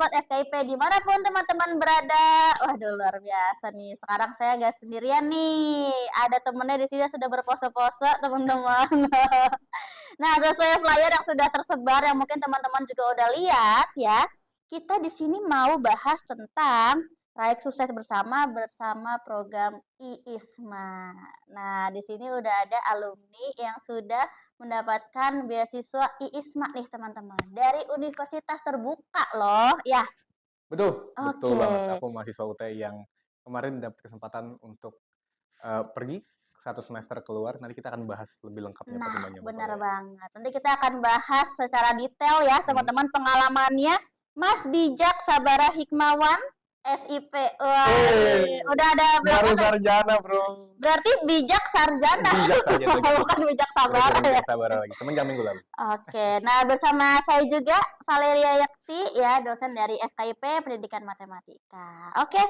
Sobat FKIP dimanapun teman-teman berada. Waduh luar biasa nih. Sekarang saya gak sendirian nih. Ada temennya di sini yang sudah berpose-pose teman-teman. Nah sesuai flyer yang sudah tersebar yang mungkin teman-teman juga udah lihat ya. Kita di sini mau bahas tentang Raik Sukses bersama program IISMA. Nah di sini udah ada alumni yang sudah mendapatkan beasiswa IISMA nih teman-teman dari universitas terbuka loh ya. Betul Oke. banget. Aku mahasiswa UT yang kemarin dapat kesempatan untuk pergi satu semester keluar. Nanti kita akan bahas lebih lengkapnya Nah perkembangannya. benar banget. Nanti kita akan bahas secara detail ya teman-teman pengalamannya Mas Bijak Sabara Hikmawan SIP. Wah, udah ada Baru berapa? sarjana, bro. Berarti bijak sarjana. Bijak sarjana. Bukan bijak sabara ya. Bijak Sabara lagi. Semenjak minggu lalu. Oke, nah bersama saya juga Valeria Yakti ya, dosen dari FKIP Pendidikan Matematika. Oke,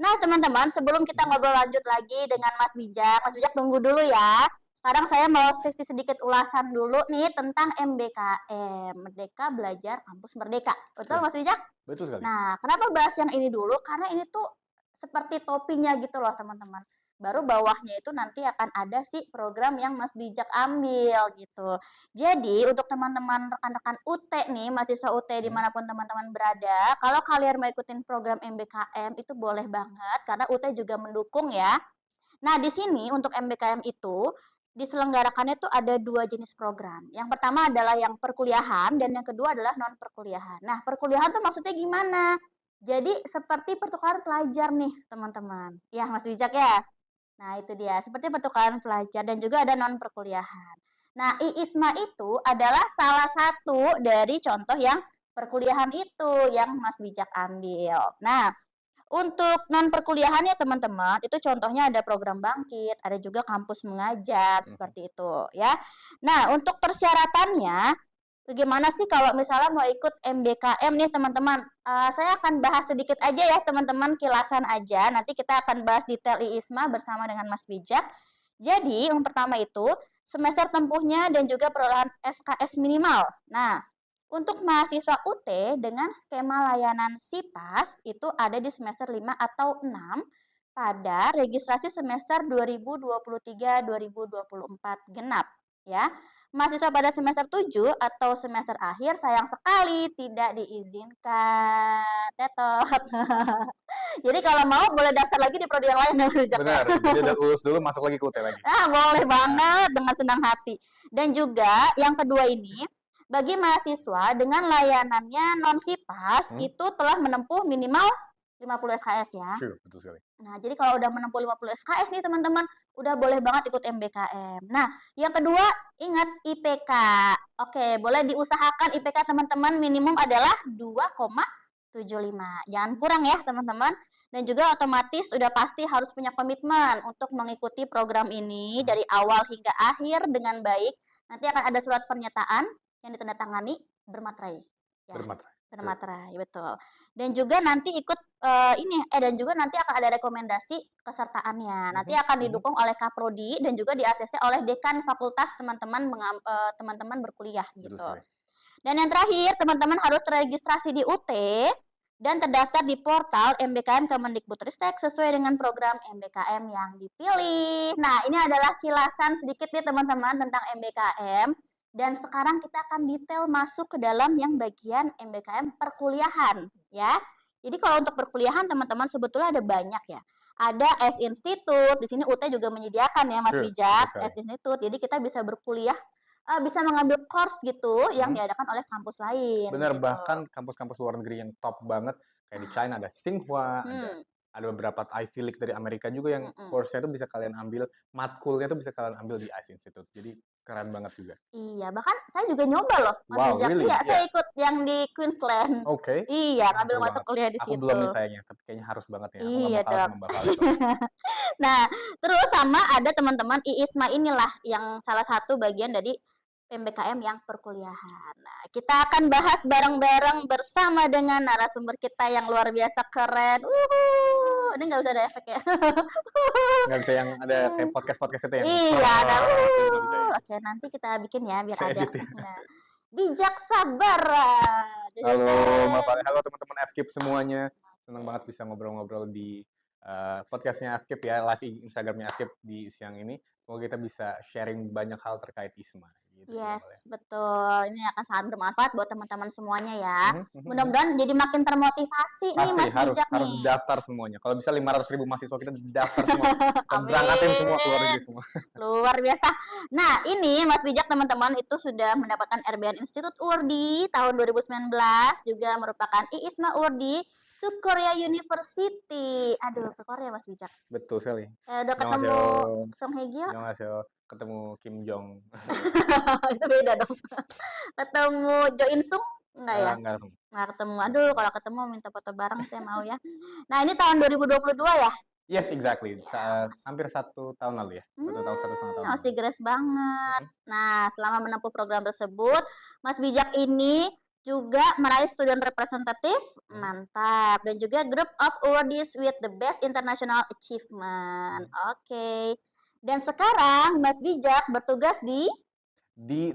nah teman-teman sebelum kita ngobrol lanjut lagi dengan Mas Bijak tunggu dulu ya. Sekarang saya mau sesi sedikit ulasan dulu nih tentang MBKM, Merdeka Belajar Kampus Merdeka. Betul Mas Bijak? Betul sekali. Nah, kenapa bahas yang ini dulu? Karena ini tuh seperti topinya gitu loh teman-teman. Baru bawahnya itu nanti akan ada sih program yang Mas Bijak ambil gitu. Jadi untuk teman-teman rekan-rekan UT nih, mahasiswa UT dimanapun teman-teman berada, kalau kalian mau ikutin program MBKM itu boleh banget karena UT juga mendukung ya. Nah di sini untuk MBKM itu diselenggarakannya tuh ada 2 jenis program. Yang pertama adalah yang perkuliahan dan yang kedua adalah non perkuliahan. Nah perkuliahan tuh maksudnya gimana? Jadi seperti pertukaran pelajar nih teman-teman. Ya Mas Bijak ya. Nah, itu dia, seperti pertukaran pelajar dan juga ada non perkuliahan. Nah, IISMA itu adalah salah satu dari contoh yang perkuliahan itu yang Mas Bijak ambil. Nah, untuk non perkuliahannya teman-teman, itu contohnya ada program Bangkit, ada juga kampus mengajar seperti itu ya. Nah, untuk persyaratannya bagaimana sih kalau misalnya mau ikut MBKM nih teman-teman? Saya akan bahas sedikit aja ya teman-teman, kilasan aja. Nanti kita akan bahas detail IISMA bersama dengan Mas Bijak. Jadi yang pertama itu semester tempuhnya dan juga perolehan SKS minimal. Nah, untuk mahasiswa UT dengan skema layanan SIPAS itu ada di semester 5 atau 6 pada registrasi semester 2023-2024 genap ya. Mahasiswa pada semester 7 atau semester akhir sayang sekali tidak diizinkan. Tetot. Jadi kalau mau boleh daftar lagi di prodi yang lain. Benar, jadi udah lulus dulu masuk lagi ke UT lagi. Boleh banget dengan senang hati. Dan juga yang kedua ini bagi mahasiswa dengan layanannya non SIPAS itu telah menempuh minimal 50 SKS ya. Betul sekali. Nah, jadi kalau udah menempuh 50 SKS nih teman-teman, udah boleh banget ikut MBKM. Nah, yang kedua ingat IPK. Oke, boleh diusahakan IPK teman-teman minimum adalah 2,75. Jangan kurang ya teman-teman. Dan juga otomatis udah pasti harus punya komitmen untuk mengikuti program ini dari awal hingga akhir dengan baik. Nanti akan ada surat pernyataan yang ditandatangani bermaterai. Ya, bermaterai, betul. Dan juga nanti ikut dan juga nanti akan ada rekomendasi kesertaannya. Nanti akan didukung oleh Kaprodi dan juga di ACC oleh dekan fakultas teman-teman berkuliah gitu. Dan yang terakhir, teman-teman harus terregistrasi di UT dan terdaftar di portal MBKM Kemendikbudristek sesuai dengan program MBKM yang dipilih. Nah, ini adalah kilasan sedikit nih teman-teman tentang MBKM. Dan sekarang kita akan detail masuk ke dalam yang bagian MBKM perkuliahan ya. Jadi kalau untuk perkuliahan teman-teman sebetulnya ada banyak ya. Ada S-Institute, di sini UT juga menyediakan ya Mas Bijak, S-Institute. Jadi kita bisa berkuliah, bisa mengambil course gitu yang diadakan oleh kampus lain. Benar, gitu. bahkan kampus-kampus luar negeri yang top banget kayak di China ada Tsinghua, ada beberapa Ivy League dari Amerika juga yang course-nya itu bisa kalian ambil, matkulnya itu bisa kalian ambil di ICE Institute. Jadi keren banget juga. Iya, bahkan saya juga nyoba loh Mas Bijak. Really? Iya, saya ikut yang di Queensland. Oke. Iya, ngambil mata kuliah di situ. Aku belum nih sayangnya, tapi kayaknya harus banget ya. Iya dong. Nah, terus sama ada teman-teman IISMA inilah yang salah satu bagian dari MBKM yang perkuliahan. Nah, kita akan bahas bareng-bareng bersama dengan narasumber kita yang luar biasa keren. Ini nggak usah ada efek ya. Nggak bisa yang ada kayak podcast-podcast itu ya. Iya, ada. Oke, nanti kita bikin ya biar ada. Nah, Bijak Sabara. Halo Cece. Mbak Vale, halo teman-teman FKIP semuanya. Senang banget bisa ngobrol-ngobrol di podcastnya FKIP ya, live Instagramnya FKIP di siang ini. Semoga kita bisa sharing banyak hal terkait ISMA. Gitu sih Mbak Vale. Yes, betul. Ini akan sangat bermanfaat buat teman-teman semuanya ya. Mhm. Mudah-mudahan jadi makin termotivasi nih Pasti Mas harus Bijak harus nih. daftar semuanya. Kalau bisa 500.000 mahasiswa kita daftar semua. Kita berangkatin semua keluar Amin. negeri semua. Luar biasa. Nah, ini Mas Bijak teman-teman itu sudah mendapatkan RBN Institute Urdi tahun 2019, juga merupakan IISMA Urdi to Korea University. Aduh, ke Korea Mas Bijak. Betul sekali. Udah ketemu Annyeonghaseyo. Song Hye Kyo? Annyeonghaseyo. Ketemu Kim Jong. Itu beda dong. Ketemu Jo In Sung? Enggak ya? Enggak ketemu. Nggak ketemu. Aduh, kalau ketemu minta foto bareng saya mau ya. Nah, ini tahun 2022 ya? Yes, exactly. Ya, Hampir 1 tahun lalu ya. 1 tahun, 1,5 tahun masih lalu. grace banget. Mhm. Nah, selama menempuh program tersebut, Mas Bijak ini juga meraih student representative, mantap. Dan juga group of awardees with the best international achievement. Oke. Dan sekarang Mas Bijak bertugas di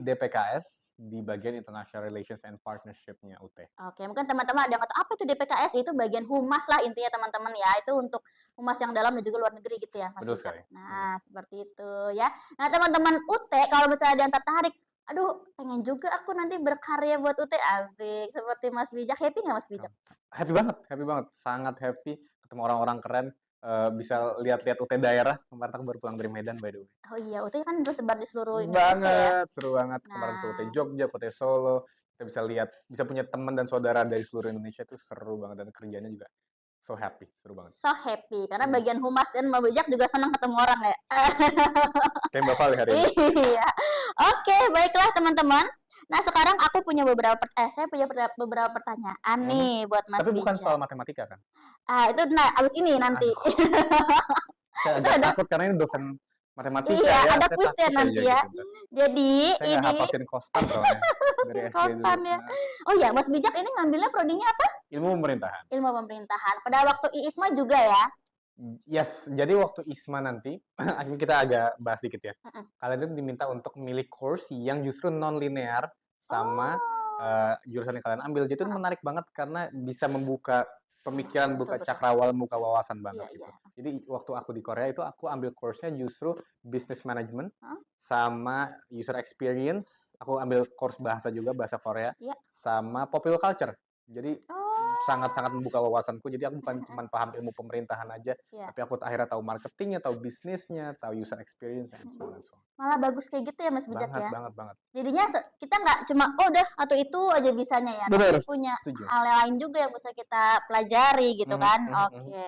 DPKS, di bagian International Relations and Partnership-nya UT. Oke, mungkin teman-teman ada yang kata, apa itu DPKS? Itu bagian humas lah intinya teman-teman ya. Itu untuk humas yang dalam dan juga luar negeri gitu ya, Mas Betul Bijak. sekali. Nah, seperti itu ya. Nah, teman-teman UT kalau misalnya ada yang tertarik, aduh, pengen juga aku nanti berkarya buat UT, asik. Seperti Mas Bijak, happy nggak Mas Bijak? Happy banget, sangat happy ketemu orang-orang keren, bisa lihat-lihat UT daerah. Kemarin aku baru pulang dari Medan by the way. Oh iya, UT kan tersebar di seluruh Indonesia ya. Seru banget. Kemarin ke UT Nah, Jogja, ke UT Solo, kita bisa lihat, bisa punya teman dan saudara dari seluruh Indonesia itu seru banget dan kerjanya juga so happy, seru banget. so happy karena bagian humas dan Mas Bijak juga senang ketemu orang ya. Kayak Mbak Vale hari ini. Iya. Oke, baiklah teman-teman. Nah, sekarang aku punya saya punya beberapa pertanyaan nih buat Mas Tapi bukan Bijak. soal matematika kan? Itu abis ini nanti. Saya agak takut karena ini dosen matematika Iya, ya. ada Saya kuisnya takut nanti aja ya. gitu. Jadi Saya nggak ini hafalin kostan soalnya dari SD dulu. kostan ya. Oh ya, Mas Bijak ini ngambilnya prodinya apa? Ilmu pemerintahan. Ilmu pemerintahan. Pada waktu IISMA juga ya. Yes, jadi waktu ISMA nanti, akhirnya kita agak bahas dikit ya. Mm-mm. Kalian itu diminta untuk milih course yang justru non-linear sama jurusan yang kalian ambil. Jadi itu menarik banget karena bisa membuka pemikiran, buka Betul. cakrawala, membuka wawasan banget Iya, gitu. iya. Jadi waktu aku di Korea itu aku ambil course-nya justru business management Hah? sama user experience. Aku ambil course bahasa juga, bahasa Korea, Iya. sama popular culture. Jadi Oh, sangat-sangat membuka wawasanku. Jadi aku bukan cuma paham ilmu pemerintahan aja, iya. tapi aku akhirnya tahu marketingnya, tahu bisnisnya, tahu user experience, and so on and so on. Malah bagus kayak gitu ya Mas Bijak ya. Banget. Jadinya kita nggak cuma oh udah atau itu aja bisanya ya, Bener, tapi punya setuju. hal lain juga yang bisa kita pelajari gitu kan. Oke.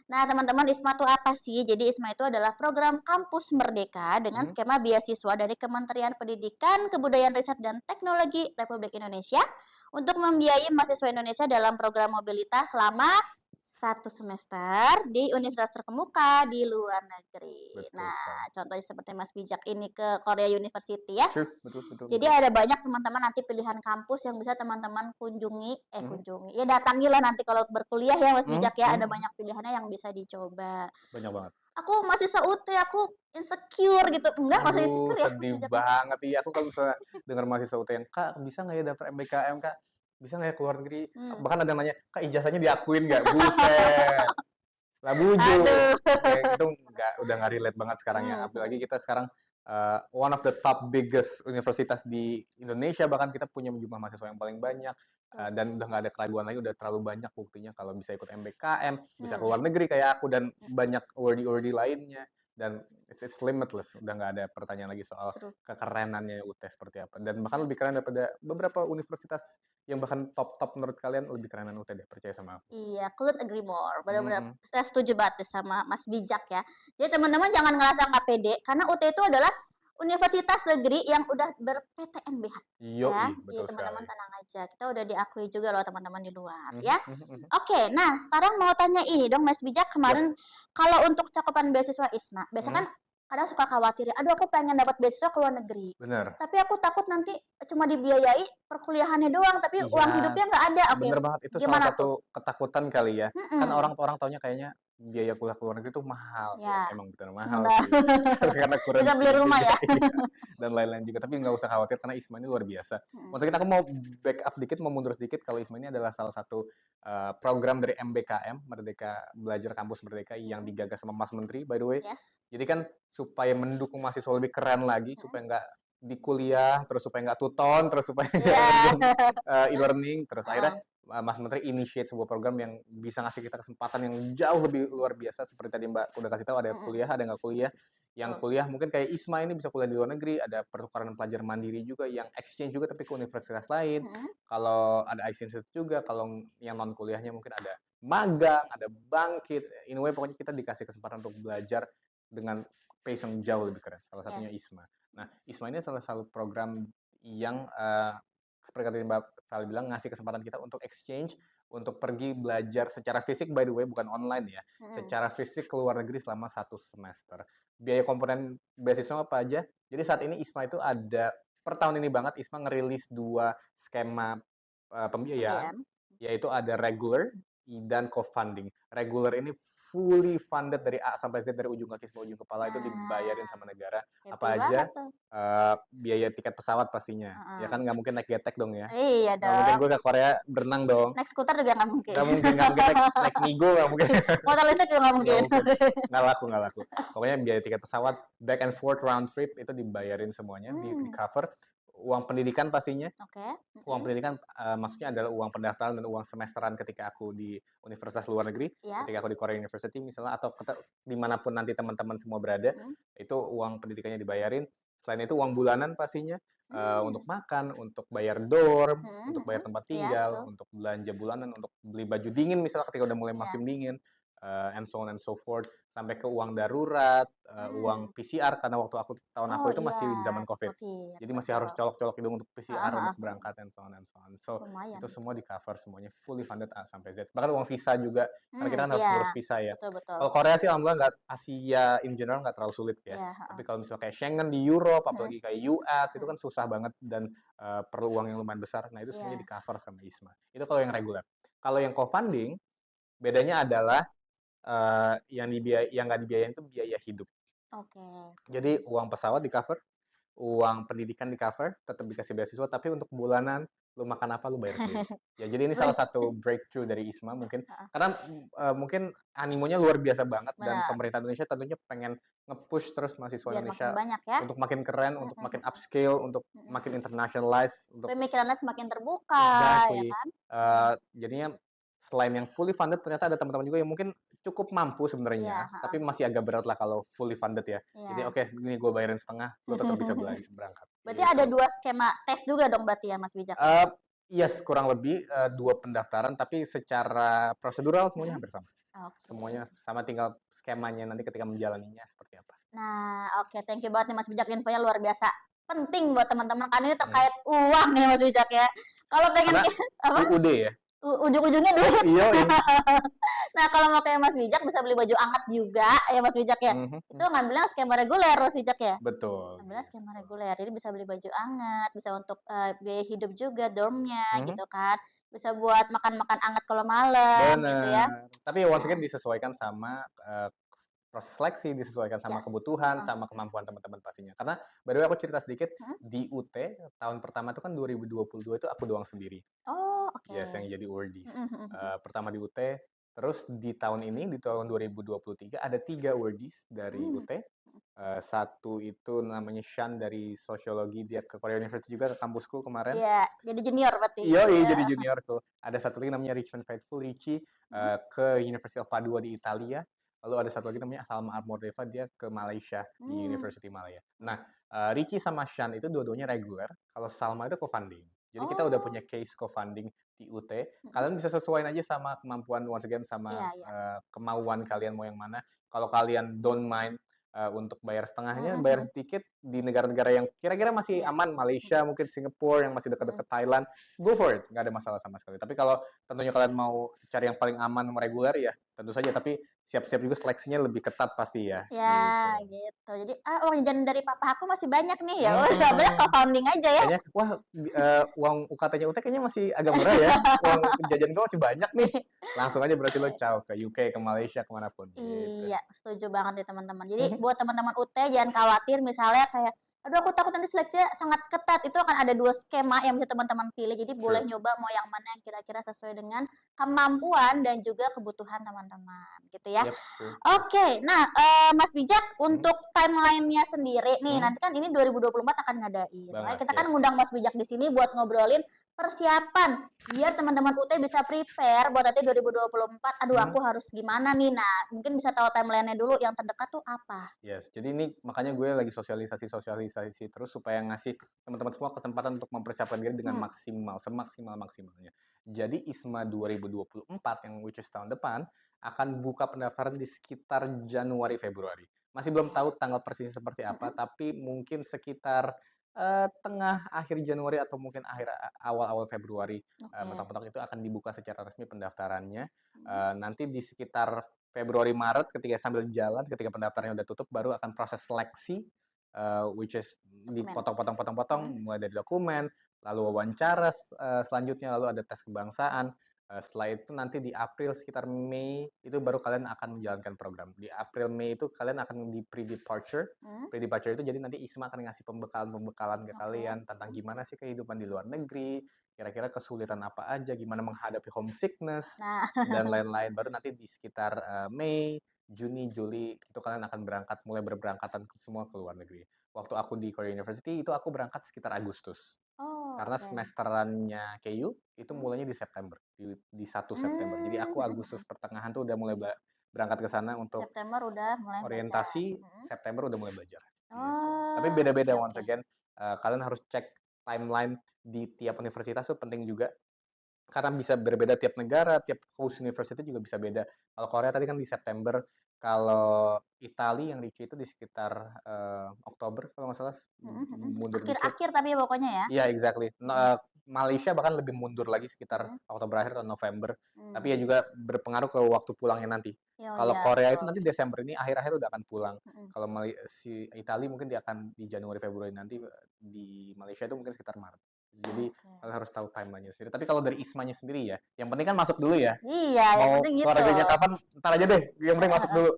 Nah, teman-teman, ISMA itu apa sih? Jadi ISMA itu adalah program kampus merdeka dengan skema beasiswa dari Kementerian Pendidikan, Kebudayaan, Riset dan Teknologi Republik Indonesia untuk membiayai mahasiswa Indonesia dalam program mobilitas selama 1 semester di universitas terkemuka di luar negeri. Betul Nah, sekali. contohnya seperti Mas Bijak ini ke Korea University ya. True, betul. Jadi ada banyak teman-teman nanti pilihan kampus yang bisa teman-teman kunjungi, ya datangilah nanti kalau berkuliah ya Mas Bijak ya, ada banyak pilihannya yang bisa dicoba. Banyak banget. Aku mahasiswa UT, aku insecure gitu. Enggak, masih Aduh, insecure ya Mas sedih Bijak. banget. Iya, aku kalau misalnya dengar mahasiswa UT yang, Kak, bisa nggak ya daftar MBKM, Kak? Bisa nggak ya keluar negeri? Bahkan ada yang nanya, Kak, ijazahnya diakuin nggak? Buset. Lah buju. Aduh. Itu udah nggak relate banget sekarang ya. Apalagi kita sekarang one of the top biggest universitas di Indonesia, bahkan kita punya jumlah mahasiswa yang paling banyak, dan udah nggak ada keraguan lagi, udah terlalu banyak buktinya kalau bisa ikut MBKM, bisa keluar negeri kayak aku dan banyak awardee lainnya, dan it's limitless, udah nggak ada pertanyaan lagi soal True. kekerenannya UT seperti apa, dan bahkan lebih keren daripada beberapa universitas yang bahkan top menurut kalian, lebih kerenan UT deh, percaya sama aku. Iya, couldn't agree more. Benar-benar saya setuju banget nih sama Mas Bijak ya. Jadi teman-teman jangan ngerasa nggak pede karena UT itu adalah universitas negeri yang udah ber-PTNBH ya. Jadi Betul teman-teman sekali. tenang aja. Kita udah diakui juga loh teman-teman di luar ya. Oke, nah sekarang mau tanya ini dong Mas Bijak, kemarin kalau untuk cakupan beasiswa ISMA, biasanya kan kadang suka khawatir ya, aduh aku pengen dapat beasiswa ke luar negeri. Bener. Tapi aku takut nanti cuma dibiayai perkuliahannya doang, tapi uang hidupnya nggak ada. Oke, Bener banget, itu gimana salah satu ketakutan kali ya. Kan orang-orang taunya kayaknya biaya kuliah ke luar negeri itu mahal ya, Ya. emang benar mahal Nah, sih. Karena bisa beli currency rumah juga ya. iya, dan lain-lain juga. Tapi nggak usah khawatir karena ISMA ini luar biasa. Mhm. Untuk kita aku mau backup dikit, mau mundur sedikit kalau ISMA ini adalah salah satu program dari MBKM, Merdeka Belajar Kampus Merdeka yang Mhm. digagas sama Mas Menteri by the way. Yes. Jadi kan supaya mendukung mahasiswa lebih keren lagi, Mhm. supaya nggak di kuliah, terus supaya nggak tuton, terus supaya nggak Iya. ngerjain e-learning, terus akhirnya Heeh. Mas Menteri initiate sebuah program yang bisa ngasih kita kesempatan yang jauh lebih luar biasa seperti tadi Mbak udah kasih tahu ada Mhm. kuliah, ada nggak kuliah. Yang Betul. kuliah mungkin kayak ISMA ini bisa kuliah di luar negeri, ada pertukaran pelajar mandiri juga yang exchange juga tapi ke universitas lain. Mhm. Kalau ada IC Institute juga, kalau yang non kuliahnya mungkin ada magang, ada bangkit. Anyway pokoknya kita dikasih kesempatan untuk belajar dengan pace yang jauh lebih keren. Salah satunya Yes. ISMA. Nah, ISMA ini salah satu program yang seperti kata Mbak Sally bilang ngasih kesempatan kita untuk exchange, untuk pergi belajar secara fisik by the way bukan online ya, Mhm. secara fisik ke luar negeri selama 1 semester. Biaya komponen beasiswa apa aja? Jadi saat ini ISMA itu ada per tahun ini banget ISMA ngerilis 2 skema pembiayaan, Pembiayaan. yaitu ada regular dan co-funding. Regular ini fully funded dari A sampai Z, dari ujung kaki sampai ujung kepala itu dibayarin Nah, sama negara. happy Apa aja? banget tuh. Biaya tiket pesawat pastinya. Ya Heeh. kan nggak mungkin naik getek dong ya. Iya Nggak mungkin dong. gue ke Korea berenang dong. Naik skuter juga nggak mungkin. Nggak mungkin naik Migo nggak mungkin. Motor listrik juga nggak Nggak mungkin. mungkin. Nggak laku. Pokoknya biaya tiket pesawat, back and forth round trip itu dibayarin semuanya, di cover. Uang pendidikan pastinya. Oke. Uang pendidikan maksudnya adalah uang pendaftaran dan uang semesteran ketika aku di universitas luar negeri, Ya. ketika aku di Korea University misalnya, atau dimanapun nanti teman-teman semua berada, itu uang pendidikannya dibayarin. Selain itu uang bulanan pastinya, untuk makan, untuk bayar dorm, untuk bayar tempat Iya, tinggal, betul. untuk belanja bulanan, untuk beli baju dingin misalnya ketika udah mulai Iya. musim dingin, and so on and so forth, sampai ke uang darurat, uang PCR karena waktu tahun aku Oh itu masih iya, zaman COVID. COVID, Jadi masih harus betul. colok-colok hidung untuk Heeh PCR, heeh. untuk berangkat, and so on and so on. So, Lumayan. itu semua di-cover semuanya, fully funded A sampai Z. Bahkan uang visa juga, karena kita kan harus Iya. ngurus visa ya. Betul. Kalau Korea sih alhamdulillah nggak, Asia in general nggak terlalu sulit ya. Iya, Tapi heeh. kalau misalnya kayak Schengen di Europe, apalagi kayak US, itu kan susah banget dan perlu uang yang lumayan besar. Nah, itu semuanya Iya. di-cover sama ISMA. Itu kalau yang reguler. Kalau yang co-funding, bedanya adalah yang nggak dibiayain itu biaya hidup. Oke. Jadi uang pesawat di-cover, uang pendidikan di-cover, tetap dikasih beasiswa, tapi untuk bulanan lu makan apa lu bayar sendiri. Ya jadi ini salah satu breakthrough dari ISMA mungkin, Heeh. karena mungkin animonya luar biasa banget dan Benar. pemerintah Indonesia tentunya pengen nge-push terus mahasiswa Biar Indonesia makin banyak ya. untuk makin keren, untuk makin upscale, untuk makin internationalize, untuk Pemikirannya semakin terbuka, ya exactly. kan? Jadinya selain yang fully funded ternyata ada teman-teman juga yang mungkin cukup mampu Iya, sebenarnya, heeh. tapi masih agak berat lah kalau fully funded ya. Jadi Iya. oke, gini gue bayarin setengah, lu tetap bisa berangkat. Berarti ada 2 skema tes juga dong berarti ya Mas Bijak? Yes, kurang lebih 2 pendaftaran, tapi secara prosedural semuanya hampir sama. Oke. Semuanya sama, tinggal skemanya nanti ketika menjalaninya seperti apa. Nah, oke, thank you banget nih Mas Bijak, infonya luar biasa penting buat teman-teman kan ini terkait uang nih Mas Bijak ya. Kalau pengen Karena apa? UUD ya? Ujung-ujungnya duit. Iya. Nah, kalau mau kayak Mas Bijak bisa beli baju anget juga ya Mas Bijak ya. Itu ngambilnya skema reguler Mas Bijak ya? Betul. Ngambilnya skema reguler. Jadi bisa beli baju anget, bisa untuk biaya hidup juga dormnya gitu kan. Bisa buat makan-makan anget kalau malam gitu ya. Tapi once again disesuaikan sama proses seleksi, disesuaikan sama Yes. kebutuhan, sama kemampuan teman-teman pastinya. Karena by the way aku cerita sedikit, di UT tahun pertama itu kan 2022 itu aku doang sendiri. Oh, oke. Yes, yang jadi awardees. Pertama di UT, terus di tahun ini, di tahun 2023 ada 3 awardees dari UT. Satu itu namanya Shan dari sosiologi, dia ke Korea University juga, ke kampusku kemarin. Iya, jadi junior berarti. Iya, jadi juniorku. Ada satu lagi namanya Richmond Faithful, Richie, ke University of Padua di Italia. Lalu ada satu lagi namanya Salma Almordeva, dia ke Malaysia, di University Malaya. Nah, Richie sama Shan itu dua-duanya reguler, kalau Salma itu co-funding. Jadi kita udah punya case co-funding di UT. Kalian bisa sesuaiin aja sama kemampuan, once again, sama kemauan kalian mau yang mana. Kalau kalian don't mind untuk bayar setengahnya, bayar sedikit di negara-negara yang kira-kira masih aman, Malaysia, mungkin Singapura yang masih dekat-dekat Thailand, go for it, nggak ada masalah sama sekali. Tapi kalau tentunya kalian mau cari yang paling aman, reguler ya, tentu saja, tapi siap-siap juga seleksinya lebih ketat pasti ya, Ya, gitu. gitu. Jadi, uang jajan dari papa aku masih banyak nih, ya udah bener Mhm. crowdfunding aja ya. Kayaknya, wah, uang UKT-nya UT kayaknya masih agak murah ya, uang jajan gue masih banyak nih. Langsung aja berarti lo caw ke UK, ke Malaysia, ke mana pun, gitu. Iya, setuju banget nih teman-teman. Jadi Mhm, buat teman-teman UT jangan khawatir misalnya kayak, "Aduh aku takut nanti seleksinya sangat ketat." Itu akan ada 2 skema yang bisa teman-teman pilih. Jadi boleh true. nyoba mau yang mana yang kira-kira sesuai dengan kemampuan dan juga kebutuhan teman-teman, gitu ya. Yap, true. Oke, nah, Mas Bijak Mhm, untuk timeline-nya sendiri nih, mhm, nanti kan ini 2024 akan ngadain. Makanya banget, kita kan yes. ngundang Mas Bijak di sini buat ngobrolin persiapan biar teman-teman UT bisa prepare buat nanti 2024, "Aduh Mhm. aku harus gimana nih?" Nah, mungkin bisa tahu timeline-nya dulu yang terdekat tuh apa? Yes, jadi ini makanya gue lagi sosialisasi terus supaya ngasih teman-teman semua kesempatan untuk mempersiapkan diri dengan Hmm, maksimal, semaksimal-maksimalnya. Jadi ISMA 2024 yang which is tahun depan akan buka pendaftaran di sekitar Januari Februari. Masih belum oke. tahu tanggal persisnya seperti apa, Mhm, tapi mungkin sekitar tengah akhir Januari atau mungkin awal-awal Februari, oke. mentok-mentok itu akan dibuka secara resmi pendaftarannya. Mhm, Nanti di sekitar Februari Maret ketika sambil jalan ketika pendaftarannya udah tutup baru akan proses seleksi, which is dokumen. dipotong-potong-potong-potong Mhm, mulai dari dokumen, lalu wawancara selanjutnya, lalu ada tes kebangsaan, setelah itu nanti di April sekitar Mei itu baru kalian akan menjalankan program. Di April, Mei itu kalian akan di pre-departure. mhm, Pre-departure itu jadi nanti ISMA akan ngasih pembekalan-pembekalan ke oke. kalian tentang Mhm. gimana sih kehidupan di luar negeri, kira-kira kesulitan apa aja, gimana menghadapi homesickness, Nah, dan lain-lain. Baru nanti di sekitar Mei, Juni, Juli itu kalian akan mulai berberangkatan semua ke luar negeri. Waktu aku di Korea University itu aku berangkat sekitar Agustus. oh, Karena oke. semesterannya KU itu Mhm. mulainya di September, di 1 September. Jadi aku Mhm Agustus mhm. pertengahan tuh udah mulai berangkat ke sana untuk September udah mulai belajar. orientasi, Mhm. September udah mulai belajar gitu. Tapi Oh, oke beda-beda once oke. again, kalian harus cek timeline di tiap universitas tuh penting juga karena bisa berbeda tiap negara, tiap host university juga bisa beda. Kalau Korea tadi kan di September, kalau Italia yang Ricci itu di sekitar Oktober kalau nggak salah, Mhm mhm. mundur dikit. Akhir-akhir tapi ya pokoknya ya? Iya, exactly. Mhm Malaysia bahkan lebih mundur lagi sekitar mhm. Oktober akhir atau November. Tapi ya Mmm. juga berpengaruh ke waktu pulangnya nanti. Oh Kalau iya Korea itu betul. nanti Desember ini akhir-akhir udah akan pulang. Mhm. Kalau si Italia mungkin dia akan di Januari Februari nanti, di Malaysia itu mungkin sekitar Maret. Jadi Oke. kalian harus tahu timeline-nya sendiri. Tapi kalau dari ISMA-nya sendiri ya, yang penting kan masuk dulu ya. Iya, yang Mau penting keluar gitu. negerinya kapan, entar aja deh, yang penting Heeh masuk heeh. dulu.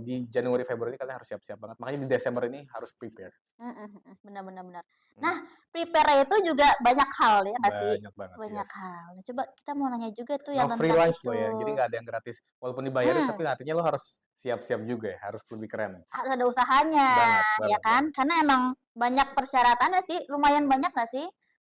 Di Januari Februari ini kalian harus siap-siap banget. Makanya di Desember ini harus prepare. Mhm mhm. Benar benar benar. Mmm, Nah, prepare itu juga banyak hal ya nggak sih? banyak banget, Banyak yes. hal. Nah, coba kita mau nanya juga tuh No yang free tentang lunch itu. loh ya, jadi nggak ada yang gratis. Walaupun dibayarin, tapi Mhm. artinya lo harus siap-siap juga ya, harus lebih keren. Harus ada usahanya, Banget ya banget kan? banget. Karena emang banyak persyaratannya sih, lumayan banyak nggak sih?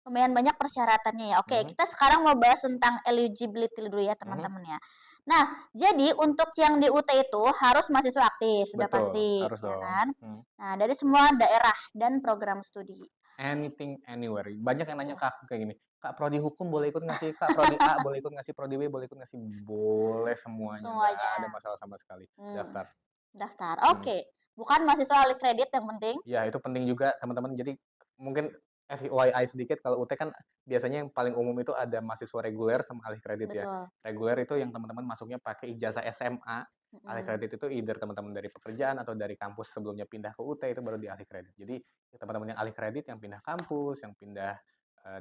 Lumayan banyak persyaratannya ya. Oke, Mhm kita sekarang mau bahas tentang eligibility dulu ya mhm, teman-teman ya. Nah, jadi untuk yang di UT itu harus mahasiswa aktif, sudah betul, pasti, harus ya dong. kan? Mhm. Nah, dari semua daerah dan program studi. Anything, anywhere. Banyak yang nanya ke aku Yes. kayak gini, "Kak, prodi hukum boleh ikut nggak sih? Kak, prodi A boleh ikut nggak sih? Prodi B boleh ikut nggak sih?" Boleh semuanya, nggak ada Semuanya. masalah sama sekali. Hmm, Daftar. daftar. Mhm. Oke. Bukan mahasiswa ahli kredit yang penting. Ya, itu penting juga teman-teman. Jadi mungkin FYI sedikit, kalau UT kan biasanya yang paling umum itu ada mahasiswa reguler sama ahli kredit ya. Betul. Reguler itu yang teman-teman masuknya pakai ijazah SMA. Ahli Mhm. kredit itu either teman-teman dari pekerjaan atau dari kampus sebelumnya pindah ke UT itu baru di ahli kredit. Jadi teman-teman yang ahli kredit yang pindah kampus, yang pindah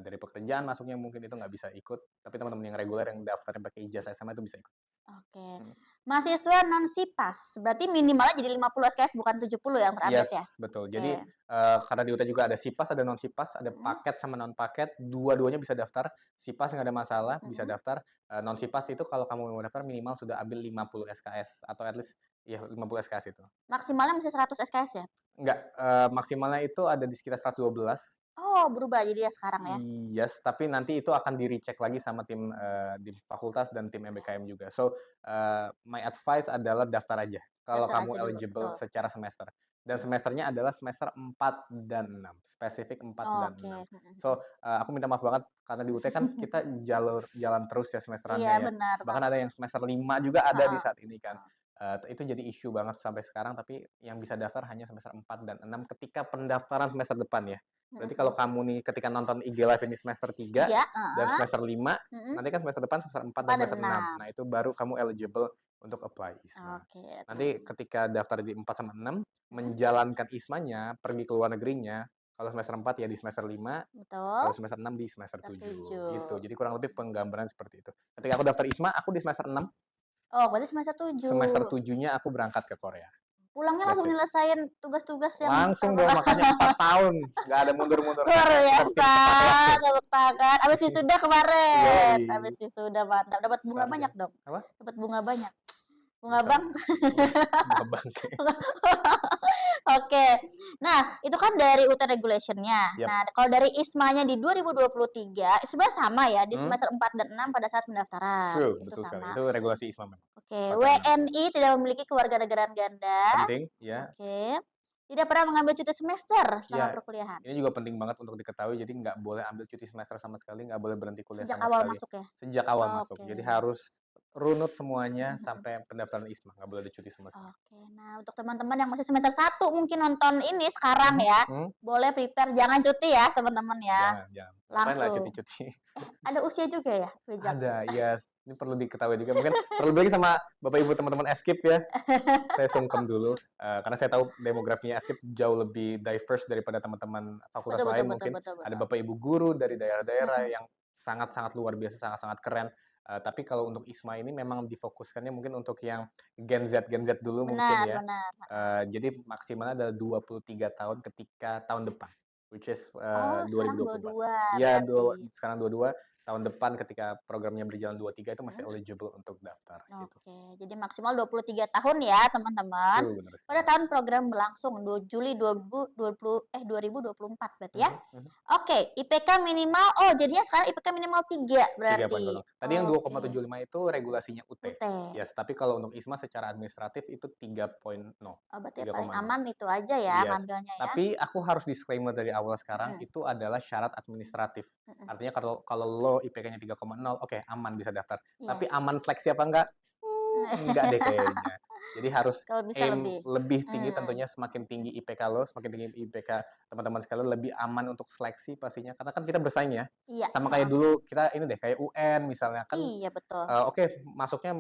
dari pekerjaan masuknya mungkin itu nggak bisa ikut. Tapi teman-teman yang reguler yang daftarnya pakai ijazah SMA itu bisa ikut. Oke. Hmm. Mahasiswa non SIPAS, berarti minimalnya jadi 50 SKS bukan 70 yang Yes, terupdate ya? betul. Oke. Jadi, karena di UT juga ada SIPAS, ada non-SIPAS, ada Mhm paket sama non-paket, dua-duanya bisa daftar. SIPAS nggak ada masalah, bisa mhm. daftar. Non-SIPAS itu kalau kamu mau daftar minimal sudah ambil 50 SKS atau at least ya 50 SKS itu. Maksimalnya masih 100 SKS ya? Enggak, maksimalnya itu ada di sekitar 112. Oh, berubah jadi ya sekarang ya? Yes, tapi nanti itu akan di-recheck lagi sama tim, di fakultas dan tim Oke. MBKM juga. So, my advice adalah daftar aja, kalau Daftar kamu aja dulu, eligible betul. secara semester. Dan semesternya adalah semester 4 dan 6, spesifik 4 dan Oke. 6. Mhm So, aku minta maaf banget karena di UT kan mhm. kita jalan terus ya Iya, semesterannya ya. benar Bahkan ada banget. yang semester 5 juga ada di Heeh saat ini kan. heeh. Itu jadi isu banget sampai sekarang, tapi yang bisa daftar hanya semester 4 dan 6 ketika pendaftaran semester depan ya. Mhm Berarti kalau mhm. kamu nih ketika nonton IG Live ini semester 3 3, dan heeh, semester 5, mhm. nanti kan semester depan semester 4 dan 4 dan semester 6. 6. Nah, itu baru kamu eligible untuk apply ISMA. Oke, Nanti teman-teman. ketika daftar di 4 sama 6, Mhm. menjalankan ISMA-nya, pergi ke luar negerinya, kalau semester 4 ya di semester 5, Betul. kalau semester 6 di semester 7, gitu. 7. Jadi kurang lebih penggambaran seperti itu. Ketika aku daftar ISMA, aku di semester 6, Oh, berarti semester semester 7. 7-nya aku berangkat ke Korea. Pulangnya That's langsung it. nyelesain tugas-tugas yang Langsung dong, makanya 4 tahun, nggak ada mundur-mundur, luar karena kita bikin biasa, tepat waktu. tepuk tangan. Habis wisuda kemarin. Habis Yoi. wisuda mantap. Dapat bunga banyak Sarjana. dong? Apa? Dapat bunga banyak? Bunga Biasa bank? lah. Bunga bangke. Oke. Nah, itu kan dari UT regulation-nya. Yap. Nah, kalau dari ISMA-nya di 2023, sebenarnya sama ya, di Hmm, semester 4 dan 6 pada saat pendaftaran. true, Itu betul sekali. sama. Itu regulasi ISMA memang. Oke, 4 dan 6. WNI tidak memiliki kewarganegaraan ganda. Penting, ya. Oke. Tidak pernah mengambil cuti semester selama Ya, perkuliahan. ini juga penting banget untuk diketahui. Jadi nggak boleh ambil cuti semester sama sekali, nggak boleh berhenti kuliah Sejak sama awal sekali. masuk ya? Sejak awal masuk. Oke. Jadi harus runut semuanya Mhm. sampai pendaftaran ISMA. Nggak boleh ada cuti sama sekali. Oke. Nah, untuk teman-teman yang masih semester 1 mungkin nonton ini sekarang Mhm, ya, mhm. boleh prepare, jangan cuti ya teman-teman ya. Jangan. Ngapain lah Langsung. cuti-cuti. Ada usia juga ya, Bijak? Ada, yes. Ini perlu diketahui juga. Mungkin terlebih lagi sama Bapak Ibu teman-teman FKIP ya. Saya sungkem dulu, karena saya tahu demografinya FKIP jauh lebih diverse daripada teman-teman fakultas Betul betul lain. betul Mungkin betul ada betul. Bapak Ibu guru dari daerah-daerah Mhm. yang sangat-sangat luar biasa, sangat-sangat keren. Tapi kalau untuk ISMA ini memang difokuskannya mungkin untuk yang Gen Z dulu mungkin Benar ya. benar, Jadi maksimalnya adalah 23 tahun ketika tahun depan, which is Oh, sekarang 2024. 22 Iya, berarti. sekarang 22, tahun depan ketika programnya berjalan 23 itu masih Mhm. eligible untuk daftar gitu. Oke, jadi maksimal 23 tahun ya, teman-teman. Betul, benar Pada sekali. tahun program berlangsung 2 Juli 2024 berarti ya? Mhm, mhm. Oke, IPK minimal oh jadinya sekarang IPK minimal 3 berarti? 3,00. Tadi yang Oke, 2,75 itu regulasinya UT. UT. Yes, tapi kalau untuk ISMA secara administratif itu 3,0, Oh, berarti yang paling 3,0. aman itu aja ya Yes, ngambilnya ya? tapi aku harus disclaimer dari awal sekarang, Mhm, itu adalah syarat administratif. mhm. Artinya kalau lo IPK-nya 3,0, oke, aman bisa daftar. Tapi Yes. aman seleksi apa enggak? Enggak deh kayaknya. Jadi harus Kalau bisa aim lebih. lebih tinggi, Mmm, tentunya semakin tinggi IPK lo, semakin tinggi IPK teman-teman sekalian, lebih aman untuk seleksi pastinya. Karena kan kita bersaing ya. iya, Sama kayak heeh. dulu kita ini deh, kayak UN misalnya kan, Iya betul. oke, masuknya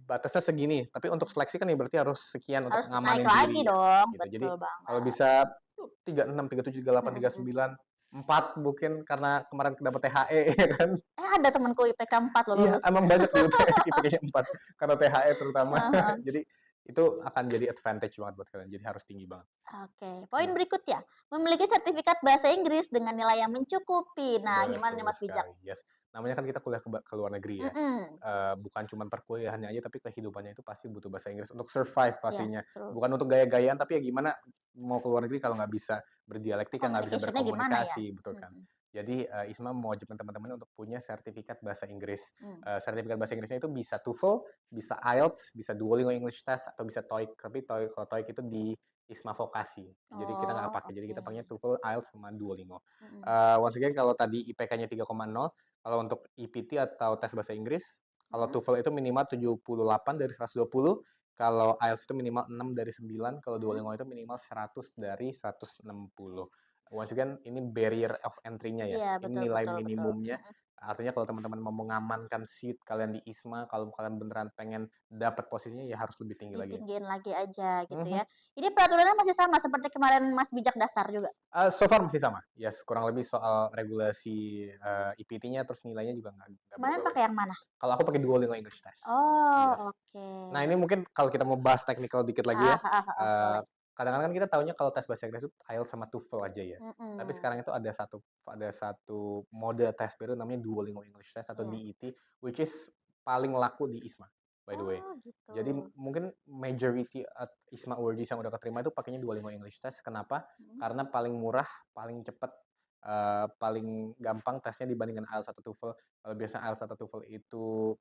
batasnya segini, tapi untuk seleksi kan ya berarti harus sekian untuk Harus naik ngamanin lagi diri ya, dong, gitu. Jadi betul kalau banget. bisa 36, 37, 38, Mhm mhm. 39, 4 mungkin karena kemarin dapat THE ya kan. Ada temenku IPK 4 loh Iya, lulus. emang banyak di UTS IPK-nya 4 karena THE terutama. Heeh heeh. Jadi itu akan jadi advantage banget buat kalian, jadi harus tinggi banget. Oke, poin Mhm, berikutnya, memiliki sertifikat bahasa Inggris dengan nilai yang mencukupi. Nah, gimana nih betul Mas Bijak? sekali, yes. Namanya kan kita kuliah ke luar negeri ya, Mhm, bukan cuman perkuliahannya aja, tapi kehidupannya itu pasti butuh bahasa Inggris untuk survive pastinya. yes, true. Bukan untuk gaya-gayaan, tapi ya gimana mau ke luar negeri kalau nggak bisa berdialektika, nggak bisa Communication-nya gimana ya? berkomunikasi, betul kan? Mhm, Jadi, ISMA mewajibkan teman-teman untuk punya sertifikat bahasa Inggris. mmm. Sertifikat bahasa Inggrisnya itu bisa TOEFL, bisa IELTS, bisa Duolingo English Test, atau bisa TOEIC. Tapi kalau TOEIC itu di ISMA Vokasi. Jadi kita nggak Oh, pakai, jadi oke. kita pakainya TOEFL, IELTS, sama Duolingo. Mhm, Once again kalau tadi IPK-nya 3,0, kalau untuk EPT atau tes bahasa Inggris, kalau mhm, TOEFL itu minimal 78 dari 120, kalau IELTS itu minimal 6 dari 9, kalau mhm. Duolingo itu minimal 100 dari 160. Once again, ini barrier of entry-nya ya. Iya, Ini betul nilai betul betul. minimumnya. Mhm, Artinya kalau teman-teman mau mengamankan seat kalian di ISMA, kalau kalian beneran pengen dapat posisinya ya harus lebih tinggi lagi. ditinggiin lagi aja gitu Mhm. ya. Ini peraturannya masih sama seperti kemarin Mas Bijak daftar juga? So far masih sama. Yes, kurang lebih soal regulasi, EPT-nya, terus nilainya juga nggak Kemarin berubah pakai banyak. yang mana? Kalau aku pakai Duolingo English Test. Yes. Oh, oke. Nah, ini mungkin kalau kita mau bahas technical dikit lagi Heeh ya, heeh heeh, eee, boleh. kadang-kadang kan kita taunya kalau tes bahasa Inggris itu IELTS sama TOEFL aja ya. Tapi Mhm, sekarang itu ada satu mode tes baru namanya Duolingo English Test atau iya. DET, which is paling laku di ISMA, by the way. Oh, gitu. Jadi mungkin majority ISMA awardees yang udah keterima itu pakainya Duolingo English Test. Kenapa? Mhm. Karena paling murah, paling cepet, paling gampang tesnya dibandingkan IELTS atau TOEFL. Kalau biasa IELTS atau TOEFL itu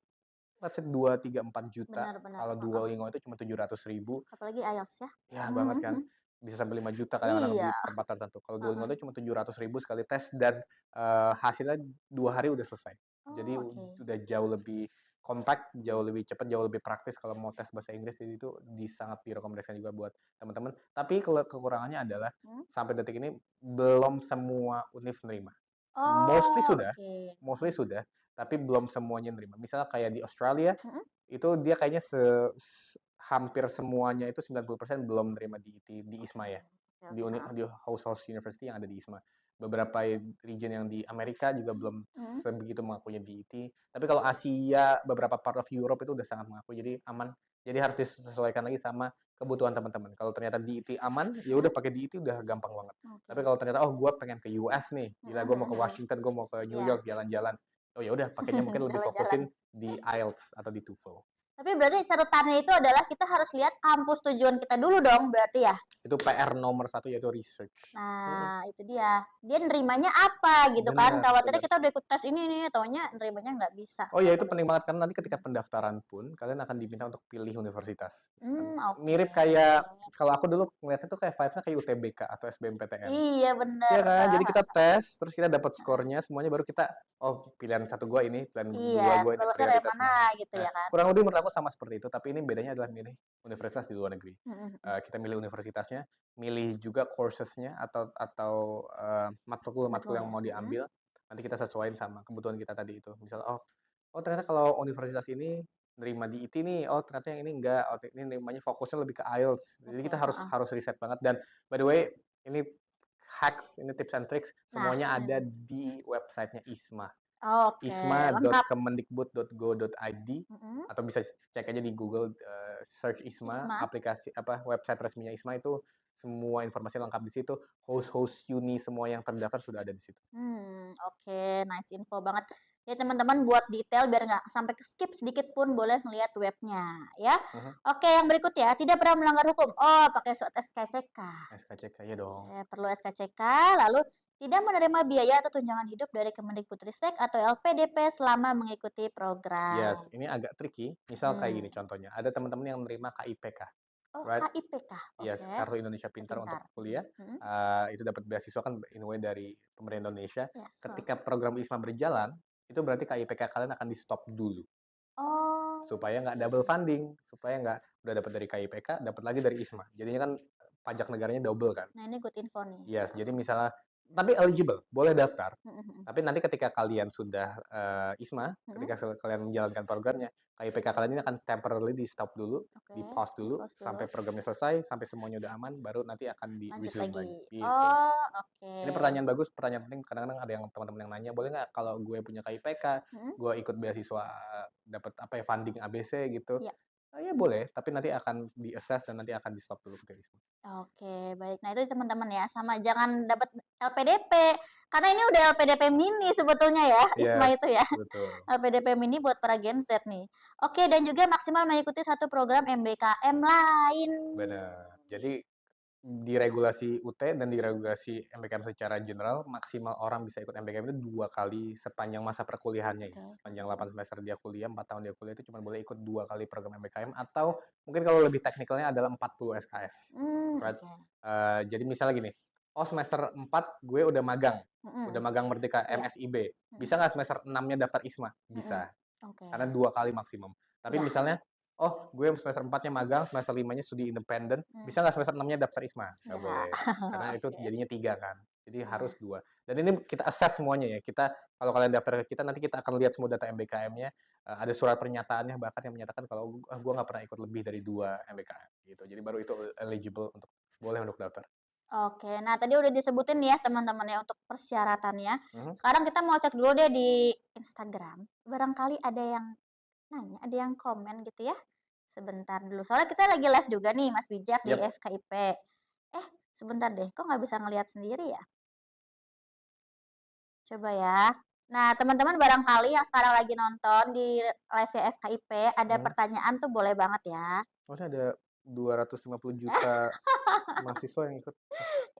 let's say 2, 3, 4 juta. Benar benar, Kalau heeh. Duolingo itu cuma 700.000. Apalagi IELTS ya. Ya banget kan, bisa sampai 5 juta kadang-kadang di Iya, tempat tertentu. Kalau Duolingo heeh. itu cuma 700.000 sekali tes dan, hasilnya 2 hari udah selesai. Jadi Oh, oke. udah jauh lebih compact, jauh lebih cepat, jauh lebih praktis kalau mau tes bahasa Inggris, jadi itu sangat direkomendasikan juga buat teman-teman. Tapi kalau kekurangannya adalah Mmm. sampai detik ini belum semua univ nerima. Mostly Oh, sudah oke. mostly sudah, tapi belum semuanya nerima. Misalnya kayak di Australia, Mhm? itu dia kayaknya hampir semuanya itu 90% belum menerima DET di ISMA ya. Oke, Di di House University yang ada di ISMA. Beberapa region yang di Amerika juga belum sebegitu mengakuinya DET. Tapi kalau Asia, beberapa part of Europe itu udah sangat mengakui, jadi aman. Jadi harus disesuaikan lagi sama kebutuhan teman-teman. Kalau ternyata DET aman, ya udah pakai DET udah gampang banget. Tapi kalau ternyata gue pengen ke US nih, gila gue mau ke Washington, gue mau ke New York jalan-jalan. Oh ya udah, pakainya mungkin lebih fokusin di IELTS atau di TOEFL. Tapi berarti catatannya itu adalah kita harus lihat kampus tujuan kita dulu dong, berarti ya? Itu PR nomor 1 yaitu research. Nah, itu dia. Dia nerimanya apa gitu kan? Benar, Khawatirnya benar. kita udah ikut tes ini nih, taunya nerimanya nggak bisa. Oh ya, itu penting banget karena nanti ketika pendaftaran pun kalian akan diminta untuk pilih universitas. Mirip kayak kalau aku dulu ngeliatnya tuh kayak vibes-nya kayak UTBK atau SBMPTN. Iya bener. Iya kan? Jadi kita tes, terus kita dapat skornya semuanya, baru kita pilihan satu gua ini, pilihan dua gua ini prioritas mana gitu ya kan? kurang lebih menurut aku sama seperti itu, tapi ini bedanya adalah milih universitas di luar negeri. Kita milih universitasnya, milih juga courses-nya atau matkul yang mau diambil. Nanti kita sesuaiin sama kebutuhan kita tadi itu. Misalnya, oh ternyata kalau universitas ini nerima di IT nih, oh ternyata yang ini enggak, oh ini nerimanya fokusnya lebih ke IELTS. Jadi kita harus riset banget. Dan by the way, ini hacks, ini tips and tricks, semuanya ada di websitenya ISMA. isma.kemendikbud.go.id atau bisa cek aja di Google, search ISMA, aplikasi website resminya ISMA itu semua informasi lengkap di situ. Host uni semua yang terdaftar sudah ada di situ. Oke, nice info banget. Ya teman-teman buat detail biar nggak sampai ke skip sedikit pun boleh melihat webnya ya. Oke, yang berikut ya, tidak pernah melanggar hukum. Oh, pakai surat SKCK. SKCK ya dong. Perlu SKCK, lalu tidak menerima biaya atau tunjangan hidup dari Kemendikbudristek atau LPDP selama mengikuti program. Yes, ini agak tricky. Misal kayak gini contohnya, ada teman-teman yang menerima KIPK. Oh, right? KIPK. Yes, Kartu Indonesia Pintar untuk kuliah. Itu dapat beasiswa kan anyway dari pemerintah Indonesia. Ketika program ISMA berjalan, itu berarti KIPK kalian akan di stop dulu. Supaya nggak double funding, supaya nggak udah dapat dari KIPK, dapat lagi dari ISMA. Jadinya kan pajak negaranya double kan. Nah, ini good info nih. Yes, jadi misalnya tapi eligible, boleh daftar. Tapi nanti ketika kalian sudah ISMA, ketika kalian menjalankan programnya, KIPK kalian ini akan temporarily di stop dulu, di pause dulu, sampai programnya selesai, sampai semuanya udah aman, baru nanti akan di resume lagi. Gitu. Ini pertanyaan bagus, pertanyaan penting. Kadang-kadang ada yang teman-teman yang nanya, boleh nggak kalau gue punya KIPK, gue ikut beasiswa dapat funding ABC gitu? Ya boleh, tapi nanti akan di-assess dan nanti akan di-stop dulu ke ISMA. Oke, baik. Nah, itu teman-teman ya, sama jangan dapat LPDP. Karena ini udah LPDP mini sebetulnya ya, ISMA itu ya. Betul. LPDP mini buat para Gen Z nih. Oke, dan juga maksimal mengikuti satu program MBKM lain. Benar. Jadi di regulasi UT dan di regulasi MBKM secara general, maksimal orang bisa ikut MBKM itu 2 kali sepanjang masa perkuliahannya ya. Sepanjang 8 semester dia kuliah, 4 tahun dia kuliah itu cuma boleh ikut 2 kali program MBKM, atau mungkin kalau lebih teknikalnya adalah 40 SKS. Right? Jadi misalnya gini, semester 4 gue udah magang Merdeka MSIB. Bisa nggak semester 6-nya daftar ISMA? Bisa. Karena 2 kali maksimum. Tapi misalnya gue semester 4-nya magang, semester 5-nya studi independen, bisa nggak semester 6-nya daftar ISMA? Nggak boleh. Karena itu jadinya 3 kan. Jadi harus 2. Dan ini kita assess semuanya ya. Kalau kalian daftar ke kita, nanti kita akan lihat semua data MBKM-nya. Ada surat pernyataannya bahkan yang menyatakan kalau gue nggak pernah ikut lebih dari 2 MBKM. Gitu. Jadi baru itu eligible boleh untuk daftar. Oke, nah tadi udah disebutin ya teman-teman ya untuk persyaratannya. Sekarang kita mau cek dulu deh di Instagram. Barangkali ada yang nanya, ada yang komen gitu ya. Sebentar dulu. Soalnya kita lagi live juga nih Mas Bijak di FKIP. Sebentar deh, kok nggak bisa ngelihat sendiri ya? Coba ya. Nah, teman-teman barangkali yang sekarang lagi nonton di live FKIP, ada pertanyaan tuh boleh banget ya. Ada 250 juta mahasiswa yang ikut.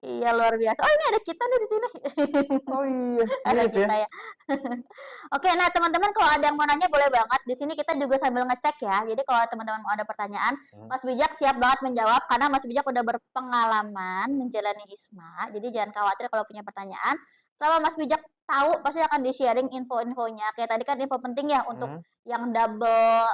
Iya, luar biasa. Oh, ini ada kita nih di sini. Oh iya, ada kita ya. Oke, nah teman-teman kalau ada yang mau nanya boleh banget. Di sini kita juga sambil ngecek ya. Jadi kalau teman-teman mau ada pertanyaan, Mas Bijak siap banget menjawab karena Mas Bijak udah berpengalaman menjalani ISMA. Jadi jangan khawatir kalau punya pertanyaan. Selama Mas Bijak tahu pasti akan di-sharing info-infonya. Kayak tadi kan info penting ya untuk yang double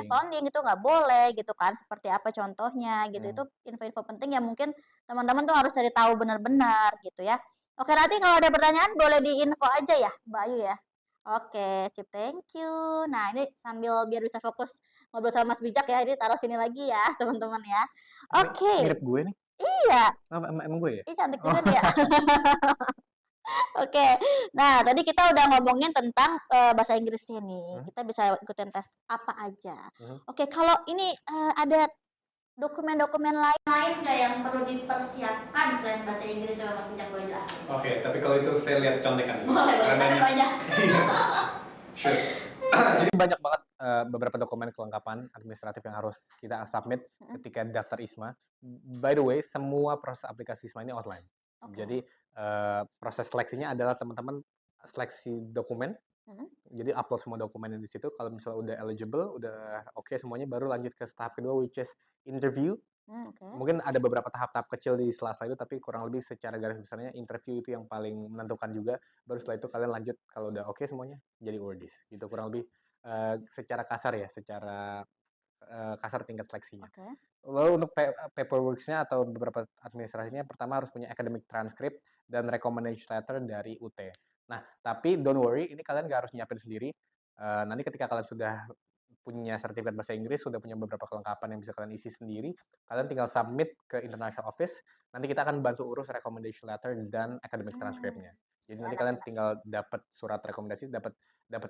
funding itu nggak boleh gitu kan. Seperti apa contohnya gitu. Itu info-info penting yang mungkin teman-teman tuh harus cari tahu benar-benar gitu ya. Oke, nanti kalau ada pertanyaan boleh di-info aja ya, Mbak Ayu ya. Oke, sip, thank you. Nah, ini sambil biar bisa fokus ngobrol sama Mas Bijak ya, ini taruh sini lagi ya, teman-teman ya. Ini Oke, mirip gue nih. iya, Oh, emang gue ya? ih cantik Oh. juga nih ya. Oke, nah tadi kita udah ngomongin tentang bahasa Inggrisnya nih. Hmm, Kita bisa ikutin tes apa aja. hmm. Oke, kalau ini ada dokumen-dokumen lain nggak yang perlu dipersiapkan selain bahasa Inggris yang Mas Bijak boleh jelasin? Oke, tapi kalau itu saya lihat contekan dulu. Boleh, boleh, Karena ada banyak. Sure. Jadi banyak banget beberapa dokumen kelengkapan administratif yang harus kita submit ketika daftar ISMA. By the way, semua proses aplikasi ISMA ini online. Oke. Jadi proses seleksinya adalah teman-teman seleksi dokumen. Jadi upload semua dokumennya di situ. Kalau misalnya udah eligible, udah oke semuanya, baru lanjut ke tahap kedua, which is interview. Oke. Mungkin ada beberapa tahap-tahap kecil di sela-sela itu, tapi kurang lebih secara garis besarnya interview itu yang paling menentukan juga. Baru setelah itu kalian lanjut, kalau udah oke semuanya, jadi awardees. Gitu kurang lebih secara kasar ya, secara kasar tingkat seleksinya. Oke. Lalu untuk paperworks-nya atau beberapa administrasinya, pertama harus punya academic transcript dan recommendation letter dari UT. Nah, tapi don't worry, ini kalian nggak harus nyiapin sendiri. Nanti ketika kalian sudah punya sertifikat bahasa Inggris, sudah punya beberapa kelengkapan yang bisa kalian isi sendiri, kalian tinggal submit ke international office. Nanti kita akan bantu urus recommendation letter dan academic transcript-nya. Jadi nanti kalian Enak-enak. tinggal dapat surat rekomendasi, dapat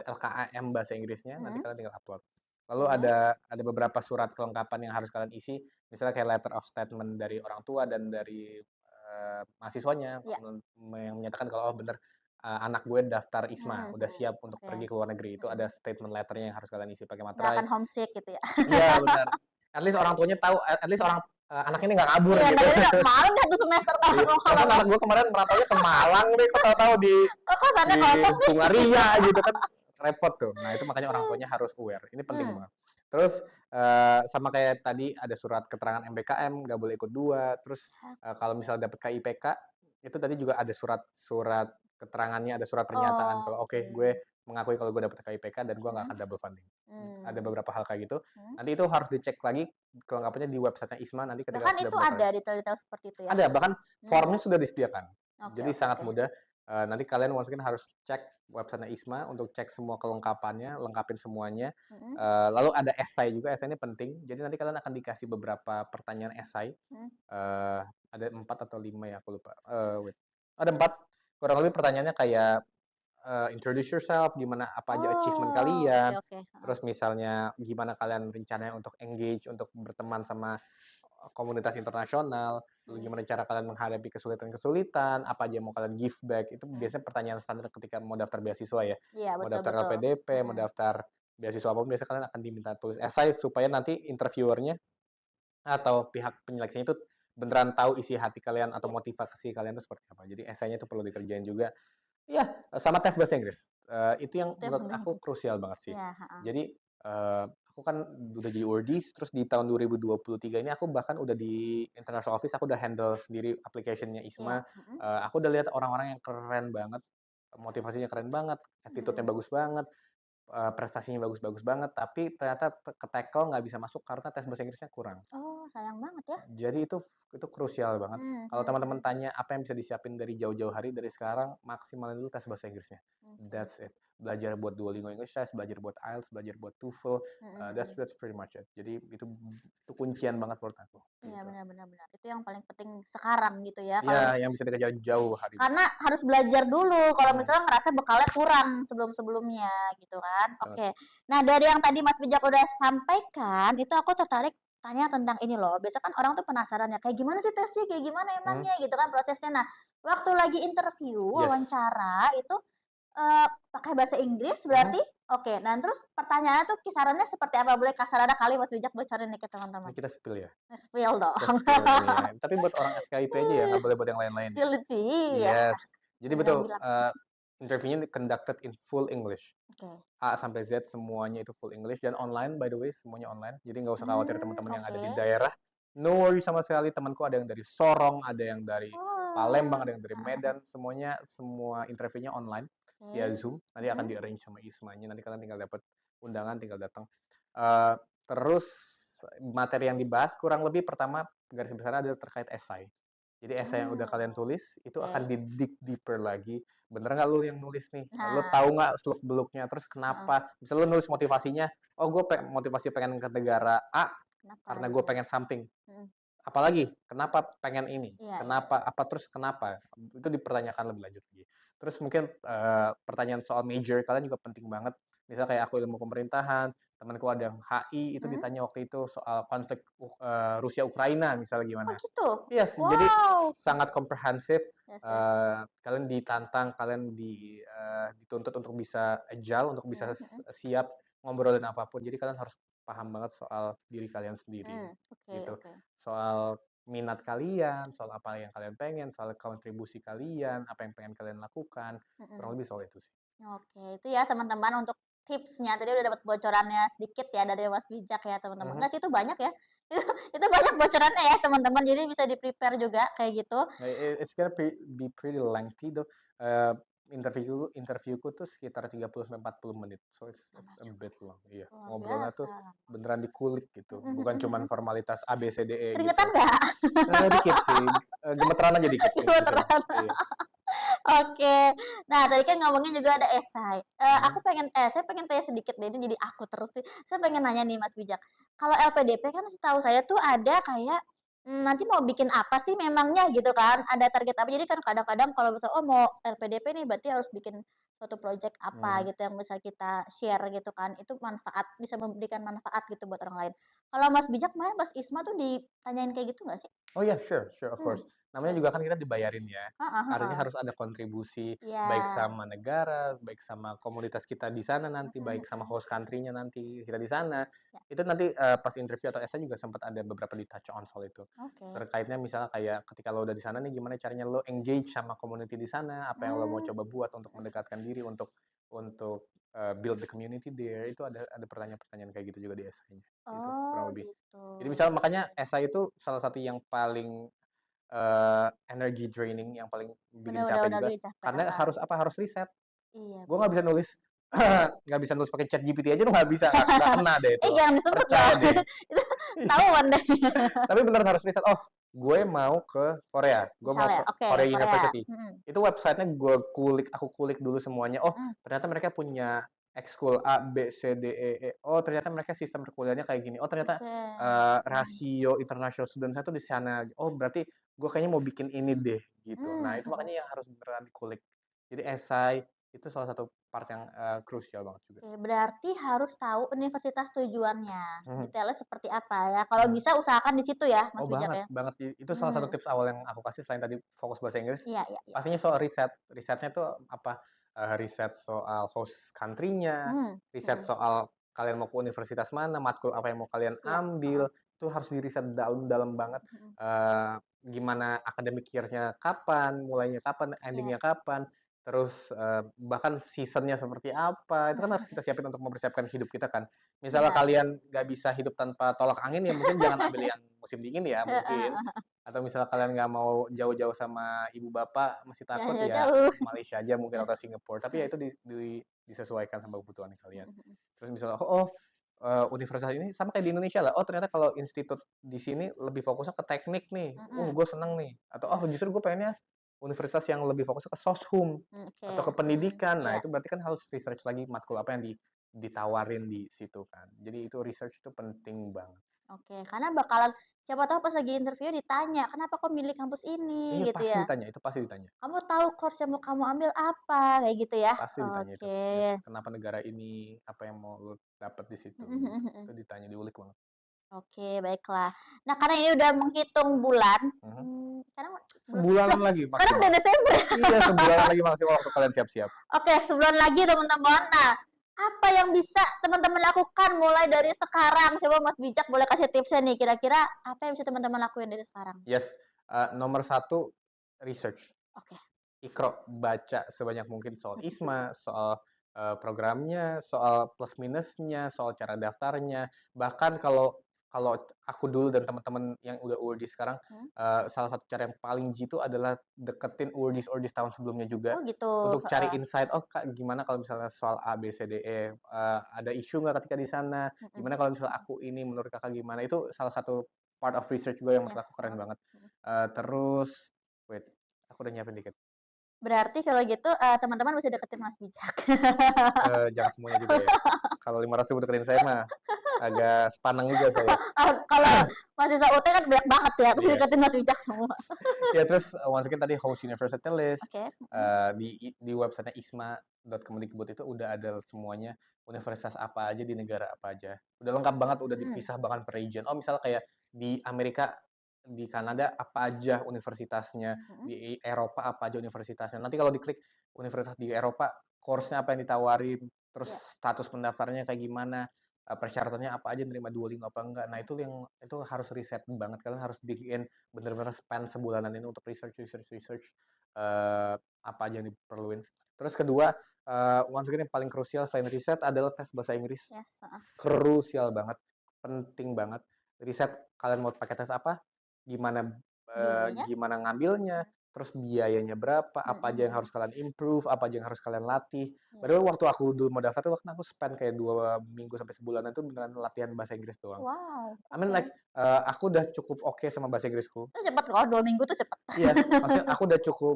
LKAM bahasa Inggrisnya, nanti kalian tinggal upload. Lalu ada beberapa surat kelengkapan yang harus kalian isi, misalnya kayak letter of statement dari orang tua dan dari mahasiswanya Iya. yang menyatakan kalau benar anak gue daftar ISMA, udah siap untuk Oke. pergi ke luar negeri. Itu ada statement letternya yang harus kalian isi pakai Nggak materai. akan homesick gitu ya. Iya benar. At least orang tuanya tahu, at least anak ini nggak kabur Iya, gitu. tadi nggak malam satu semester Iya, kalau karena anak gue kemarin merantaunya ke Malang deh, kok tahu-tahu di kosannya kosong nih. Sungaria gitu kan, repot tuh. Nah itu makanya orang tuanya harus aware. Ini penting banget. Terus sama kayak tadi ada surat keterangan MBKM, nggak boleh ikut 2. Terus kalau misalnya dapat KIPK, itu tadi juga ada surat keterangannya, ada surat pernyataan kalau oke, gue mengakui kalau gue dapat KIPK dan gue nggak akan double funding. Ada beberapa hal kayak gitu. Nanti itu harus dicek lagi kelengkapannya di websitenya ISMA nanti ketika Bahkan sudah itu pendaftaran. ada detail-detail seperti itu ya? Ada, bahkan formnya sudah disediakan. Oke, Jadi oke, sangat oke. mudah. Nanti kalian mungkin harus cek websitenya ISMA untuk cek semua kelengkapannya, lengkapin semuanya. Lalu ada esai juga, esai ini penting. Jadi nanti kalian akan dikasih beberapa pertanyaan esai. Ada 4 atau 5 ya, aku lupa. Wait. Ada 4. Kurang lebih pertanyaannya kayak introduce yourself, gimana apa aja achievement kalian. Oke, oke. Terus misalnya gimana kalian rencananya untuk engage, untuk berteman sama komunitas internasional, lalu gimana cara kalian menghadapi kesulitan-kesulitan, apa aja yang mau kalian give back, itu biasanya pertanyaan standar ketika mau daftar beasiswa ya. Iya, Mau betul, daftar betul. LPDP, mau daftar beasiswa apapun, biasanya kalian akan diminta tulis esai supaya nanti interviewernya atau pihak penyeleksinya itu beneran tahu isi hati kalian atau motivasi kalian itu seperti apa. Jadi esainya itu perlu dikerjain juga. Iya, sama tes bahasa Inggris. Itu yang Itu yang menurut penting aku itu. krusial banget sih. Iya, Jadi aku kan udah jadi awardee, terus di tahun 2023 ini aku bahkan udah di international office, aku udah handle sendiri application-nya ISMA. Aku udah lihat orang-orang yang keren banget, motivasinya keren banget, attitude-nya bagus banget, prestasinya bagus-bagus banget, tapi ternyata ke-tackle nggak bisa masuk karena tes bahasa Inggrisnya kurang. Oh, sayang banget ya. Jadi itu krusial banget. Kalau teman-teman tanya apa yang bisa disiapin dari jauh-jauh hari dari sekarang, maksimalin dulu tes bahasa Inggrisnya. That's it. Belajar buat Duolingo English Test, belajar buat IELTS, belajar buat TOEFL. That's pretty much it. Jadi itu kuncian banget menurut aku. Iya, Gitu. benar-benar. Itu yang paling penting sekarang gitu ya. Iya, yang bisa dikejar jauh hari. Karena harus belajar dulu kalau misalnya ngerasa bekalnya kurang sebelum-sebelumnya gitu kan. Oke. Nah, dari yang tadi Mas Bijak udah sampaikan, itu aku tertarik tanya tentang ini loh. Biasa kan orang tuh penasaran ya, kayak gimana sih tesnya, kayak gimana emangnya gitu kan prosesnya. Nah, waktu lagi interview, wawancara itu pakai bahasa Inggris berarti? Oke. Nah, terus pertanyaannya tuh kisarannya seperti apa? Boleh kasarannya kali Mas Bijak bocorin nih ke Ini teman-teman. kita spill ya. Spill dong. Kita spill ya. Tapi buat orang FKIP aja ya, nggak boleh buat yang lain-lain. Spill it sih ya. Yes. Jadi Yang betul, bilang. interviewnya conducted in full English. Oke. A sampai Z semuanya itu full English dan online, by the way, semuanya online. Jadi nggak usah khawatir teman-teman yang ada di daerah. No worry sama sekali, temanku ada yang dari Sorong, ada yang dari Palembang, ada yang dari Medan, semua interviewnya online via Zoom. Nanti akan di-arrange sama ISMA-nya, nanti kalian tinggal dapat undangan, tinggal datang. Terus materi yang dibahas kurang lebih pertama garis besarnya adalah terkait esai. Jadi esai yang udah kalian tulis itu akan Oke. di-dig deeper lagi. Bener nggak lu yang nulis nih? Lu Nah, tahu nggak seluk-beluknya? Terus heeh, kenapa? Misal lu nulis motivasinya, oh gue motivasi pengen ke negara A kenapa karena gue gitu? pengen something. Mhm, Apalagi, kenapa pengen ini? iya iya. Kenapa? Apa terus kenapa? Itu dipertanyakan lebih lanjut lagi. Terus mungkin pertanyaan soal major kalian juga penting banget. Misal kayak aku ilmu pemerintahan, temanku ada yang HI, itu Mhm? ditanya waktu itu soal konflik Rusia Ukraina misalnya Oh gimana. gitu? Iya sih, jadi Wow! sangat komprehensif. Yes yes. Kalian ditantang, kalian dituntut untuk bisa agile, untuk bisa Mhm mhm. siap ngobrolin apapun. Jadi kalian harus paham banget soal diri kalian sendiri, Oke gitu. oke. Soal minat kalian, soal apa yang kalian pengen, soal kontribusi kalian, apa yang pengen kalian lakukan, kurang Mhm. lebih soal itu sih. Oke, itu ya teman-teman untuk tipsnya. Tadi udah dapat bocorannya sedikit ya dari Mas Bijak ya teman-teman. Mhm. Enggak sih itu banyak ya. Itu banyak bocorannya ya teman-teman. Jadi bisa di-prepare juga kayak gitu. It's gonna be pretty lengthy though. Eee, interviewku tuh sekitar 30 sampai 40 menit. So it's Lama a juga. bit long, iya. Luar Ngobrolnya biasa tuh lama. beneran dikulik gitu, bukan cuman formalitas A, B, C, D, E Keringetan gitu. nggak? Dikit sih, gemeteran aja dikit di sini. Gemeteran. Iya. Oke. Nah, tadi kan ngomongin juga ada esai. Aku Mhm. saya pengen tanya sedikit deh, ini jadi aku terus nih. Saya pengen nanya nih Mas Bijak, kalau LPDP kan setahu saya tuh ada kayak, nanti mau bikin apa sih memangnya gitu kan, ada target apa. Jadi kan kadang-kadang kalau misalnya, oh mau LPDP nih berarti harus bikin suatu project apa Mhm. gitu yang bisa kita share gitu kan, itu bisa memberikan manfaat gitu buat orang lain. Kalau Mas Bijak kemarin Mas Isma tuh ditanyain kayak gitu nggak sih? Oh ya, sure sure, of Mmm, course. Namanya oke. juga kan kita dibayarin ya. Heeh Artinya heeh. harus ada kontribusi, Iya. baik sama negara, baik sama komunitas kita di sana nanti, Mhm baik sama mhm. host country-nya nanti kita di sana. Ya, Itu nanti, pas interview atau essay juga sempat ada beberapa di-touch on soal itu. oke. Terkaitnya misalnya kayak ketika lo udah di sana nih, gimana caranya lo engage sama community di sana, apa yang lo mau Mmm, coba buat untuk mhm. mendekatkan diri, untuk build the community there, itu ada pertanyaan-pertanyaan kayak gitu juga di essay-nya, gitu, Oh, kurang lebih. gitu. Jadi misalnya makanya essay itu salah satu yang paling energy draining yang paling bikin Bener bener capek bener juga, bikin capek, karena heeh. harus apa, harus riset. Iya, Gue nggak bener. bisa nulis nggak bisa nulis pakai ChatGPT aja tuh nggak bisa, nggak kena deh itu, Jangan disebut loh. percaya deh. Itu Iya, ketahuan deh. tapi beneran harus riset, oh gue mau ke Korea, gue mau Misalnya, ke oke, Korea Korea. University. Itu websitenya aku kulik dulu semuanya, oh Mhm, ternyata mereka punya ekskul A, B, C, D, E, E. Oh ternyata mereka sistem perkuliahannya kayak gini. Oh ternyata oke. Mhm. rasio international student saya tuh di sana. Oh berarti gue kayaknya mau bikin ini deh gitu. Nah itu Mhm. makanya yang harus beneran dikulik. Jadi esai itu salah satu part yang krusial banget juga. Oke, berarti harus tahu universitas tujuannya, Mhm, detailnya seperti apa ya, kalau mhm. bisa usahakan di situ ya, Oh Mas Bijak banget ya? banget, itu salah satu Mmm, tips awal yang aku kasih selain tadi fokus bahasa Inggris, iya iya iya. pastinya soal riset. Risetnya tuh apa, riset soal host country-nya, riset Mhm, soal kalian mau ke universitas mana, matkul apa yang mau kalian iya, heeh, ambil, itu harus diriset dalam-dalam banget, mhm, gimana academic year-nya kapan, mulainya kapan, iya, ending-nya kapan, terus, bahkan season-nya seperti apa, itu kan harus kita siapin untuk mempersiapkan hidup kita kan. Misalnya benar. kalian nggak bisa hidup tanpa tolak angin, ya mungkin jangan ambil yang musim dingin ya, Heeh mungkin. heeh, Atau misalnya kalian nggak mau jauh-jauh sama ibu bapak, masih jangan takut, ya jauh-jauh. Malaysia aja mungkin atau Singapura. Tapi ya itu disesuaikan sama kebutuhan kalian. Mhm mhm. Terus misalnya, oh, universitas ini sama kayak di Indonesia lah. Oh ternyata kalau institut di sini lebih fokusnya ke teknik nih. Oh Mhm, gue seneng nih. Atau oh justru gue pengennya universitas yang lebih fokusnya ke soshum oke, atau ke mhm, pendidikan. Nah iya, itu berarti kan harus research lagi matkul apa yang ditawarin di situ kan. Jadi itu research itu penting banget. oke. Karena bakalan siapa tahu pas lagi interview ditanya, "Kenapa kok milih kampus ini?" Iya Gitu pasti ya. ditanya, itu pasti ditanya. "Kamu tahu course yang mau kamu ambil apa?" Kayak gitu ya. Pasti ditanya itu. Oke. Yes, kenapa negara ini, apa yang mau lu dapat di situ Mhm gitu. mhm Itu mhm. ditanya, diulik banget. Oke, baiklah. Nah, karena ini udah menghitung bulan, Mhm. sekarang loh, Sebulanan lagi sekarang maksimal. udah Desember. Iya, sebulanan lagi maksimal waktu kalian siap-siap. Oke, sebulan lagi teman-teman. Nah, apa yang bisa teman-teman lakukan mulai dari sekarang? Coba Mas Bijak boleh kasih tipsnya nih, kira-kira apa yang bisa teman-teman lakuin dari sekarang? Yes, nomor satu research. Oke. Ikro, baca sebanyak mungkin soal ISMA, soal programnya, soal plus minusnya, soal cara daftarnya. Bahkan kalau kalau aku dulu dan teman-teman yang udah URD sekarang, Mhm. salah satu cara yang paling jitu adalah deketin URDs-URDs tahun sebelumnya juga Oh gitu, untuk cari heeh. insight, oh Kak, gimana kalau misalnya soal A, B, C, D, E, ada isu nggak ketika di sana? Mhm Gimana kalau misalnya mhm. aku ini menurut Kakak gimana? Itu salah satu part of research juga yang menurut Yes, aku keren heeh. banget. Mhm. Terus Wait, aku udah nyiapin dikit. Berarti kalau gitu teman-teman bisa deketin Mas Bijak. Jangan semuanya juga ya. Kalau 500.000 deketin saya mah agak sepaneng juga saya. Kalau mahasiswa UT kan banyak banget ya, terus Iya. deketin Mas Bijak semua. Ya terus once again tadi host university list Oke. di websitenya isma.kemendikbud itu udah ada semuanya universitas apa aja di negara apa aja. Udah lengkap banget, udah dipisah bahkan per region. Oh misalnya kayak di Amerika, di Kanada apa aja universitasnya, di Eropa apa aja universitasnya. Nanti kalau diklik universitas di Eropa, course-nya apa yang ditawarin, terus status pendaftarnya kayak gimana, persyaratannya apa aja, nerima Duolingo apa enggak. Nah itu harus riset banget, kalian harus bikin bener-bener spend sebulanan ini untuk research apa aja yang diperluin. Terus kedua, once again yang paling krusial selain riset adalah tes bahasa Inggris. Yes, Krusial banget, penting banget. Riset kalian mau pakai tes apa, gimana Biayanya? gimana ngambilnya, terus biayanya berapa, apa aja yang harus kalian improve, apa aja yang harus kalian latih. Padahal waktu aku dulu mau daftar tuh waktu aku spend kayak 2 minggu sampai sebulanan tuh beneran latihan bahasa Inggris doang. Wow, I mean like aku udah cukup oke sama bahasa Inggrisku. itu cepet kok, 2 minggu tuh cepet. Iya, maksudnya aku udah cukup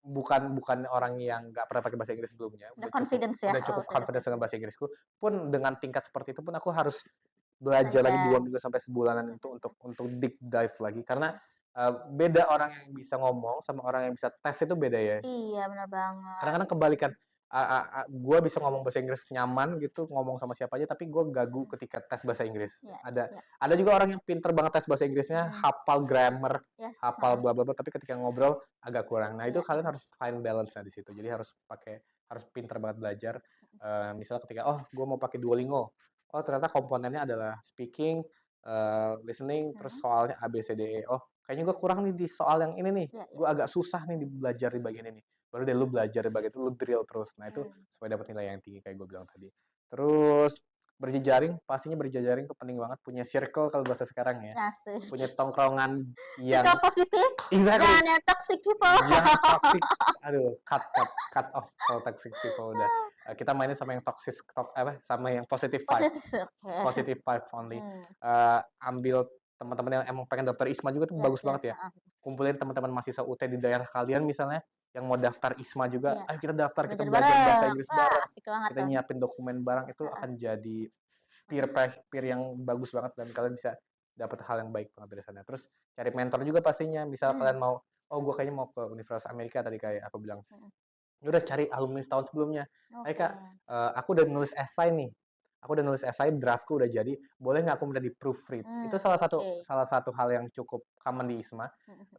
bukan orang yang nggak pernah pakai bahasa Inggris sebelumnya. Udah confidence ya? Udah cukup Oh, confidence confidence. dengan bahasa Inggrisku. Pun dengan tingkat seperti itu pun aku harus belajar lagi 2 minggu sampai sebulanan itu untuk deep dive lagi karena beda orang yang bisa ngomong sama orang yang bisa tes itu beda ya. Iya, benar banget. Kadang-kadang kebalikan. Gue bisa ngomong bahasa Inggris nyaman gitu, ngomong sama siapa aja, tapi gue gagu ketika tes bahasa Inggris. Ada juga orang yang pinter banget tes bahasa Inggrisnya, hafal grammar, hafal bla bla bla, tapi ketika ngobrol agak kurang. Nah itu kalian harus find balance-nya di situ. Jadi harus pinter banget belajar. Misalnya ketika gue mau pakai Duolingo, oh ternyata komponennya adalah speaking, listening, terus soalnya A B C D E. Oh kayaknya gue kurang nih di soal yang ini nih, gue agak susah nih belajar di bagian ini. Baru deh lu belajar di bagian itu, lu drill terus. Nah itu supaya dapat nilai yang tinggi kayak gue bilang tadi. Terus pastinya berjejaring itu penting banget. Punya circle kalau bahasa sekarang ya. Asik. Punya tongkrongan yang Sikap positif, exactly. jangan yang toxic people. Jangan toxic. Aduh, cut off kalau toxic people udah. Kita mainin sama yang sama yang positive vibe. Positive vibe only. Ambil teman-teman yang emang pengen daftar ISMA juga tuh bagus banget ya. Kumpulin teman-teman mahasiswa UT di daerah kalian misalnya yang mau daftar ISMA juga, ayo kita daftar, kita belajar bahasa Inggris bareng, kita nyiapin dokumen bareng, itu akan jadi peer yang bagus banget dan kalian bisa dapat hal yang baik banget dari sana. Terus cari mentor juga pastinya, misal kalian mau, gue kayaknya mau ke Universitas Amerika tadi kayak aku bilang, udah cari alumni setahun sebelumnya. Kak, aku udah nulis esai nih. Aku udah nulis esai, draftku udah jadi. Boleh nggak aku minta di proofread? Itu salah satu hal yang cukup common di ISMA.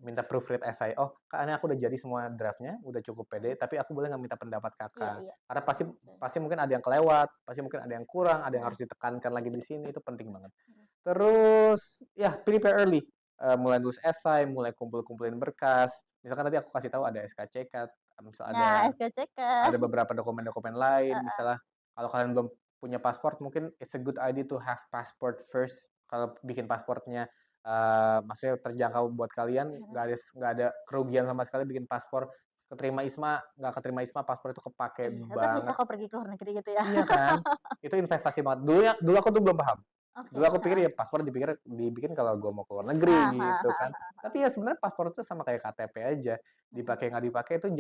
Minta proofread esai. Oh, Kak, ini aku udah jadi semua draftnya, udah cukup pede. Tapi aku boleh nggak minta pendapat kakak? Karena pasti mungkin ada yang kelewat, pasti mungkin ada yang kurang, ada yang harus ditekankan lagi di sini. Itu penting banget. Terus, ya prepare early. Mulai nulis esai, mulai kumpulin berkas. Misalkan tadi aku kasih tahu ada SKCK, misalnya ada beberapa dokumen-dokumen lain. Misalnya kalau kalian belum punya paspor, mungkin it's a good idea to have passport first. Kalau bikin pasportnya maksudnya terjangkau buat kalian, nggak ada kerugian sama sekali bikin paspor. Keterima ISMA, nggak keterima ISMA, paspor itu kepake banget. Bisa kok pergi ke luar negeri gitu ya. Iya kan? Itu investasi banget. Dulu aku tuh belum paham. Dulu aku pikir ya paspor dibikin kalau gue mau ke luar negeri gitu kan. Tapi ya sebenarnya paspor itu sama kayak KTP aja. Dipakai nggak dipakai itu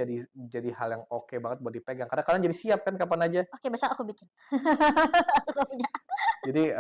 jadi hal yang oke banget buat dipegang. Karena kalian jadi siap kan kapan aja. Oke, besok aku bikin. Jadi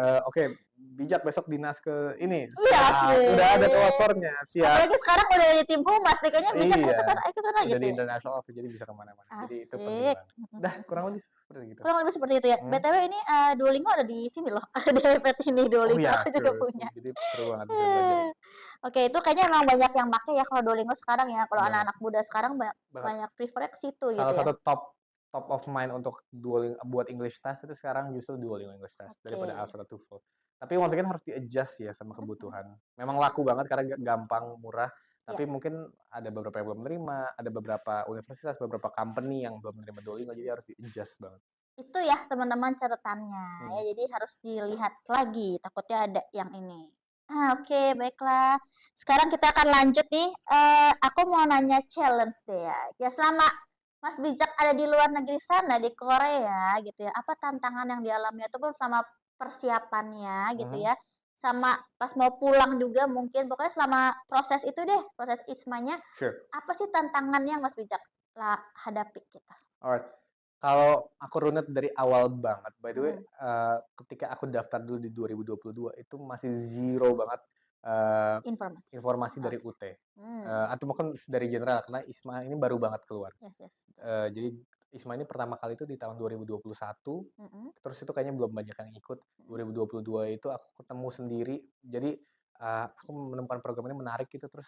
bijak besok dinas ke ini. Siap. Udah ada paspornya, siap. Apalagi sekarang udah di tim humas, kayaknya bijak ke sana gitu. Udah di international office jadi bisa kemana-mana. Jadi itu penting banget. Dah kurang lebih seperti gitu. Kurang lebih seperti itu ya. BTW ini Duolingo ada di sini loh. Ada di iPad ini Duolingo, aku juga punya. Jadi seru banget bisa belajar. Oke, itu kayaknya emang banyak yang pakai ya kalau Duolingo sekarang ya. Kalau anak-anak muda sekarang banyak prefer ke situ gitu ya. Salah satu top of mind untuk buat English test itu sekarang justru Duolingo English test daripada Alpha atau TOEFL. Tapi once again harus di-adjust ya sama kebutuhan. Memang laku banget karena gampang, murah. Tapi mungkin ada beberapa yang belum menerima, ada beberapa universitas, beberapa company yang belum menerima Duolingo, jadi harus di-adjust banget. Itu ya teman-teman catatannya. Ya, jadi harus dilihat lagi, takutnya ada yang ini. Oke, baiklah. Sekarang kita akan lanjut nih. Aku mau nanya challenge deh ya. Ya selama Mas Bijak ada di luar negeri sana, di Korea gitu ya, apa tantangan yang dialami itu sama persiapannya gitu ya, sama pas mau pulang juga mungkin, pokoknya selama proses itu deh, proses ISMA-nya, Sure. apa sih tantangannya Mas Bijak lah hadapi kita? Alright. Kalau aku runut dari awal banget, by the way, Mhm. ketika aku daftar dulu di 2022 itu masih zero banget uh, Informasi. informasi dari Oke. UT. Atau mungkin dari general karena ISMA ini baru banget keluar. Yes, yes. Jadi ISMA ini pertama kali itu di tahun 2021. Mhm. Terus itu kayaknya belum banyak yang ikut. 2022 itu aku ketemu sendiri. Jadi aku menemukan program ini menarik gitu. Terus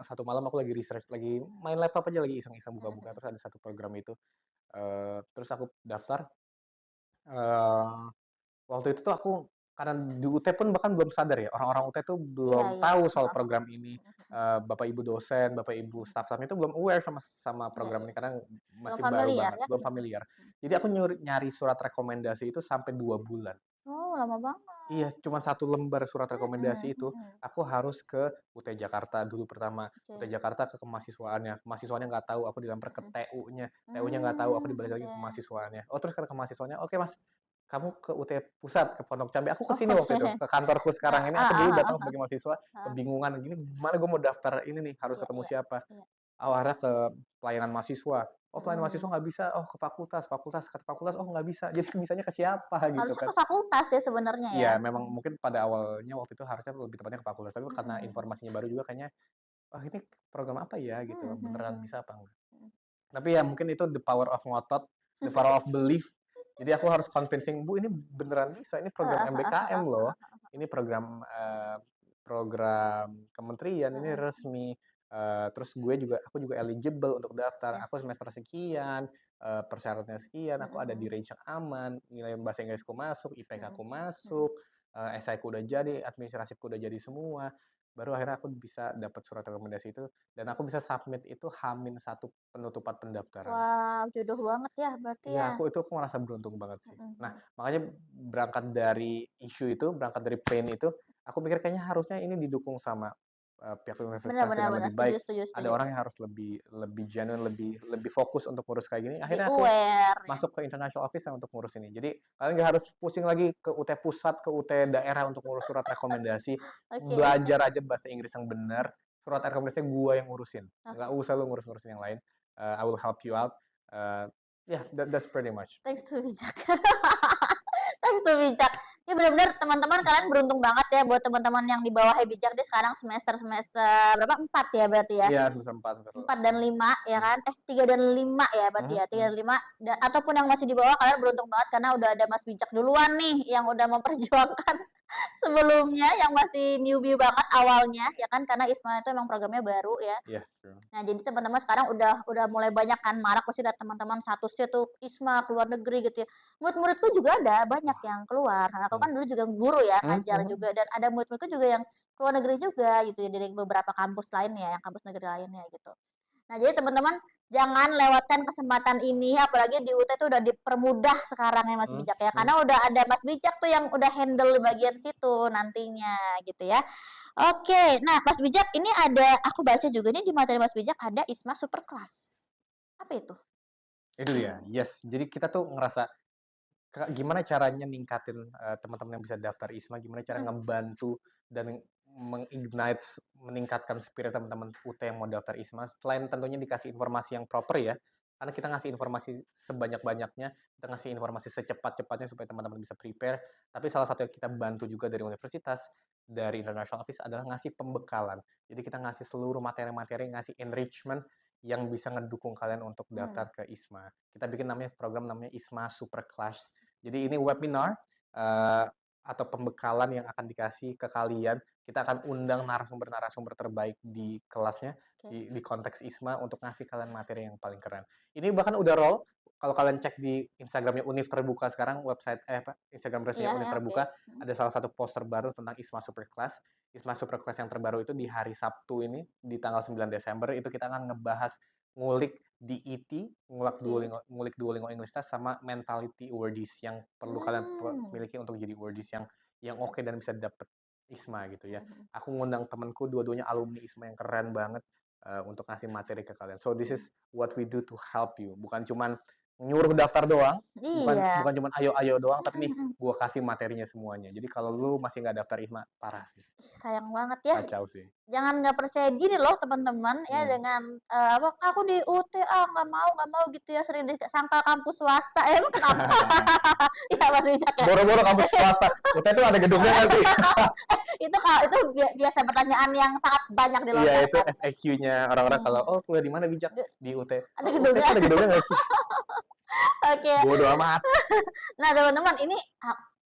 satu malam aku lagi research, lagi main laptop aja, lagi iseng-iseng buka-buka. Terus ada satu program itu. Terus aku daftar. eh, Waktu itu tuh aku, karena di UT pun bahkan belum sadar ya, orang-orang UT tuh Iya, belum iya. tahu soal Heeh, program ini. heeh. Bapak ibu dosen, bapak ibu staff-staffnya itu belum aware sama sama Iya, program iya. ini karena Belum masih baru familiar banget, ya? belum familiar. Jadi aku nyari surat rekomendasi itu sampai 2 bulan. Oh, lama banget. Iya, cuma satu lembar surat rekomendasi itu, Mhm. aku harus ke UT Jakarta dulu pertama. UT Oke. Jakarta ke kemahsiswaannya, kemahsiswaannya nggak tahu, aku dilempar ke Mhm. TU-nya, TU-nya nggak tahu, aku dibalik lagi Oke. ke kemahsiswaannya. Oh, terus ke mahasiswanya, "Oke Mas, kamu ke UT Pusat, ke Pondok Cabe." Aku ke Oh, sini waktu itu, oke. ke kantorku Heeh, sekarang ini, aku heeh, dulu heeh, datang sebagai mahasiswa, heeh. kebingungan, gini, gimana gue mau daftar ini nih, harus Iya, ketemu iya, siapa? iya. Arah ke pelayanan mahasiswa. Oh, pelayanan mahasiswa Mhm. nggak bisa, oh ke fakultas, ke fakultas, oh nggak bisa. Jadi bisanya ke siapa gitu Harusnya kan. ke fakultas ya sebenarnya ya? Iya, memang mungkin pada awalnya waktu itu harusnya lebih tepatnya ke fakultas, tapi karena Mhm. informasinya baru juga kayaknya, "Oh ini program apa ya?" gitu, Mhm, "beneran mhm, bisa apa enggak?" mhm. Tapi ya mungkin itu the power of ngotot, the power of belief. Jadi aku harus convincing, "Bu, ini beneran bisa, ini program Heeh, heeh, MBKM heeh, loh, heeh. ini program program kementerian, ini Mhm, resmi." Terus aku juga eligible untuk daftar, yes. aku semester sekian, persyaratannya sekian, Mhm, aku ada di mhm, range yang aman, nilai bahasa Inggrisku masuk, IPK mhm, ku mhm. masuk, esaiku udah jadi, administrasiku udah jadi semua. Baru akhirnya aku bisa dapat surat rekomendasi itu dan aku bisa submit itu H-1 penutupan pendaftaran. Wow, jodoh banget ya berarti Iya, ya? aku merasa beruntung banget sih. Mhm, Nah, mhm. makanya berangkat dari isu itu, berangkat dari pain itu, aku pikir kayaknya harusnya ini didukung sama pihak Benar, universitas benar, dengan benar. lebih Setuju, baik. setuju, Ada setuju. orang yang harus lebih lebih genuine, lebih lebih fokus untuk ngurus kayak gini. Lebih Akhirnya aku aware ya? masuk ke international office untuk ngurus ini. Jadi kalian nggak harus pusing lagi ke UT pusat, ke UT daerah untuk ngurus surat rekomendasi. Oke, oke. Belajar aja bahasa Inggris yang benar. Surat rekomendasinya gua yang ngurusin. Nggak Oke. usah lu ngurus-ngurusin yang lain. I will help you out. Yeah, that's pretty much. Thanks to bijak. Thanks to bijak. Ini benar-benar teman-teman kalian beruntung banget ya buat teman-teman yang di bawah bijak dia sekarang semester berapa? 4 ya berarti ya? Iya, semester 4, semester 4 dan 5 ya hmm. kan? 3 dan 5 ya berarti Mhm, ya? 3 mhm. dan 5 ataupun yang masih di bawah kalian beruntung banget karena udah ada Mas Bijak duluan nih yang udah memperjuangkan sebelumnya yang masih newbie banget awalnya ya kan karena ISMA itu emang programnya baru ya. Iya, true. Nah, jadi teman-teman sekarang udah mulai banyak kan marak pasti ada teman-teman statusnya tuh ISMA keluar negeri gitu ya. Murid-muridku juga ada banyak Wah, yang keluar. Nah, aku mhm. kan dulu juga guru ya, Mhm, ngajar mhm. juga dan ada murid-muridku juga yang keluar negeri juga gitu ya dari beberapa kampus lainnya, yang kampus negeri lainnya gitu. Nah, jadi teman-teman jangan lewatkan kesempatan ini apalagi di UT itu udah dipermudah sekarang ya Mas Mhm, Bijak ya. mhm. Karena udah ada Mas Bijak tuh yang udah handle di bagian situ nantinya gitu ya. Oke, nah Mas Bijak ini ada aku baca juga nih di materi Mas Bijak ada ISMA Superclass. Apa itu? Itu dia, yes. Jadi kita tuh ngerasa, gimana caranya ningkatin, teman-teman yang bisa daftar ISMA, gimana cara Mhm, ngebantu dan meningkatkan spirit teman-teman UT yang mau daftar ISMA, selain tentunya dikasih informasi yang proper ya, karena kita ngasih informasi sebanyak-banyaknya, kita ngasih informasi secepat-cepatnya supaya teman-teman bisa prepare, tapi salah satu yang kita bantu juga dari universitas, dari international office adalah ngasih pembekalan. Jadi kita ngasih seluruh materi-materi, ngasih enrichment yang bisa ngedukung kalian untuk mmm, daftar ke ISMA. Kita bikin program namanya ISMA Super Class. Jadi ini webinar uh, atau pembekalan yang akan dikasih ke kalian. Kita akan undang narasumber-narasumber terbaik di kelasnya, oke. di konteks ISMA untuk ngasih kalian materi yang paling keren. Ini bahkan udah roll. Kalau kalian cek di Instagramnya Univ Terbuka sekarang, Instagram resminya Iya Univ ya, oke. Terbuka, Mhm. ada salah satu poster baru tentang ISMA Super Class. ISMA Super Class yang terbaru itu di hari Sabtu ini, di tanggal 9 Desember, itu kita akan ngebahas ngulik DET, Oke. ngulik Duolingo English Test, sama mentality wordies yang perlu kalian Mmm, miliki untuk jadi wordies yang oke dan bisa dapet ISMA gitu ya. mhm, mhm, Aku ngundang temenku dua-duanya alumni ISMA yang keren banget untuk ngasih materi ke kalian. So this is mhm. what we do to help you. Bukan cuman nyuruh daftar doang, bukan Iya. bukan cuman ayo-ayo doang, tapi nih Mhm. gua kasih materinya semuanya. Jadi kalau lu masih nggak daftar IHMA, parah sih, Ih, sayang banget ya. kacau sih. Jangan nggak percaya diri loh teman-teman ya Hmm. dengan, apa, "Aku di UT, ah, nggak mau," gitu ya, sering disangka kampus swasta. Emang kenapa? Iya, Mas Wicak ya? Boro-boro kampus swasta, UT tuh ada gedungnya nggak sih? Itu biasa pertanyaan yang sangat banyak Iya, itu dilontarkan. FAQ-nya orang-orang kalau, Mhm. "Oh, kuliah di mana, Bijak?" De "Di UT." ada "Oh, UT tuh gedungnya. ada gedungnya nggak sih?" Oke. Bodo amat. Nah, teman-teman, ini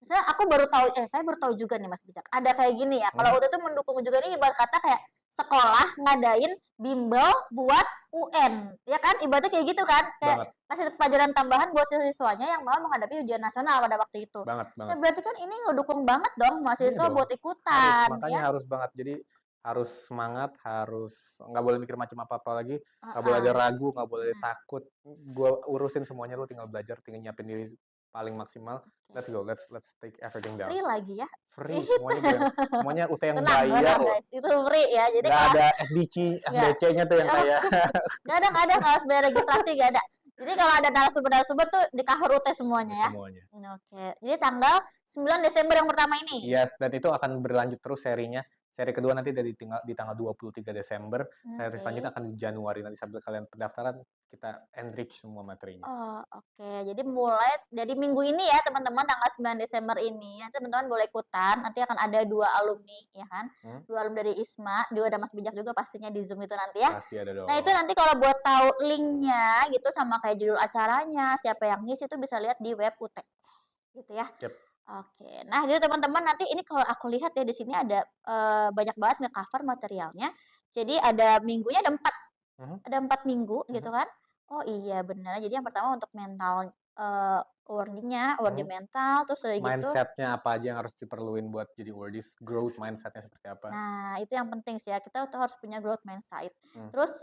misalnya aku baru tahu saya baru tahu juga nih Mas Bijak, ada kayak gini ya, kalau Mhm, UT tuh mendukung juga nih ibarat kata kayak sekolah ngadain bimbel buat UN, ya kan? Ibaratnya kayak gitu kan, kayak banget kasih pelajaran tambahan buat siswanya yang mau menghadapi ujian nasional pada waktu itu. banget Nah, banget. berarti kan ini ngedukung banget dong Iya mahasiswa dong, buat harus, ikutan, makanya ya? harus banget. Jadi harus semangat, harus nggak boleh mikir macam apa-apa lagi, nggak boleh Heeh, ada ragu, nggak boleh mhm, takut. Gua urusin semuanya, lu tinggal belajar, tinggal nyiapin diri paling maksimal. Let's oke. go, let's take everything down. Free lagi ya? Free, semuanya gue yang semuanya UT yang Tenang bayar tenang loh. guys, itu free ya. Jadi Nggak kalau ada nggak FDC-nya tuh yang kayak nggak ada kalau bayar registrasi nggak ada. Jadi kalau ada narasumber-narasumber tuh di-cover UT semuanya ya? semuanya. Oke. Jadi tanggal 9 Desember yang pertama ini? Yes, dan itu akan berlanjut terus serinya. Seri kedua nanti di tanggal 23 Desember, seri selanjutnya Oke. akan di Januari. Nanti sambil kalian pendaftaran, kita enrich semua materinya. Oh, oke. Jadi jadi minggu ini ya teman-teman, tanggal 9 Desember ini, nanti teman-teman boleh ikutan, nanti akan ada 2 alumni ya kan, Hmm, 2 alumni dari ISMA, juga ada Mas Bijak juga pastinya di Zoom itu nanti ya. pasti ada Nah, itu dong. nanti kalau buat tahu linknya gitu sama kayak judul acaranya, siapa yang ngisi itu bisa lihat di web UT, gitu ya. Yep. Oke. Nah, gitu teman-teman, nanti ini kalau aku lihat ya di sini ada, banyak banget nge-cover materialnya. Jadi ada minggunya Mhm, ada 4 minggu gitu mhm, kan. Oh iya benar, jadi yang pertama untuk mental, mhm. wording mental, terus udah gitu Mindset-nya apa aja yang harus diperluin buat jadi wordies, growth mindset-nya seperti apa. nah itu yang penting sih ya, kita tuh harus punya growth mindset. Hmm, Terus,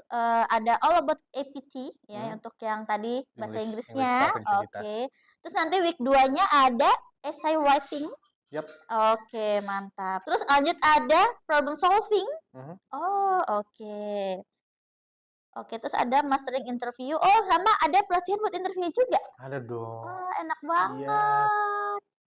ada all about APT ya hmm. untuk yang tadi bahasa English Inggrisnya, proficiency test. oke. Terus nanti week 2-nya ada essay writing, Yep. oke mantap. Terus lanjut ada problem solving, Mhm. oh oke. Oke, terus ada mastering interview, oh sama ada pelatihan buat interview juga? Ada dong. Wah, enak Yes. banget.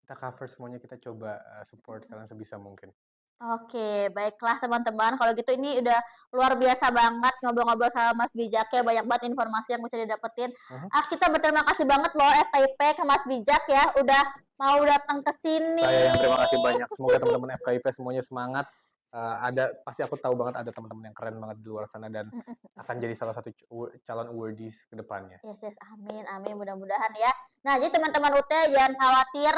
Kita cover semuanya, kita coba support kalian sebisa mungkin. Oke, baiklah teman-teman, kalau gitu ini udah luar biasa banget ngobrol-ngobrol sama Mas Bijak ya, banyak banget informasi yang bisa didapetin. Mhm. Kita berterima kasih banget loh FKIP ke Mas Bijak ya, udah mau datang ke Saya yang sini. terima kasih banyak. Semoga teman-teman FKIP semuanya semangat. Pasti aku tahu banget ada teman-teman yang keren banget di luar sana dan akan jadi salah satu calon awardees ke depannya. Yes, yes, amin, amin, mudah-mudahan ya. Nah, jadi teman-teman UT jangan khawatir,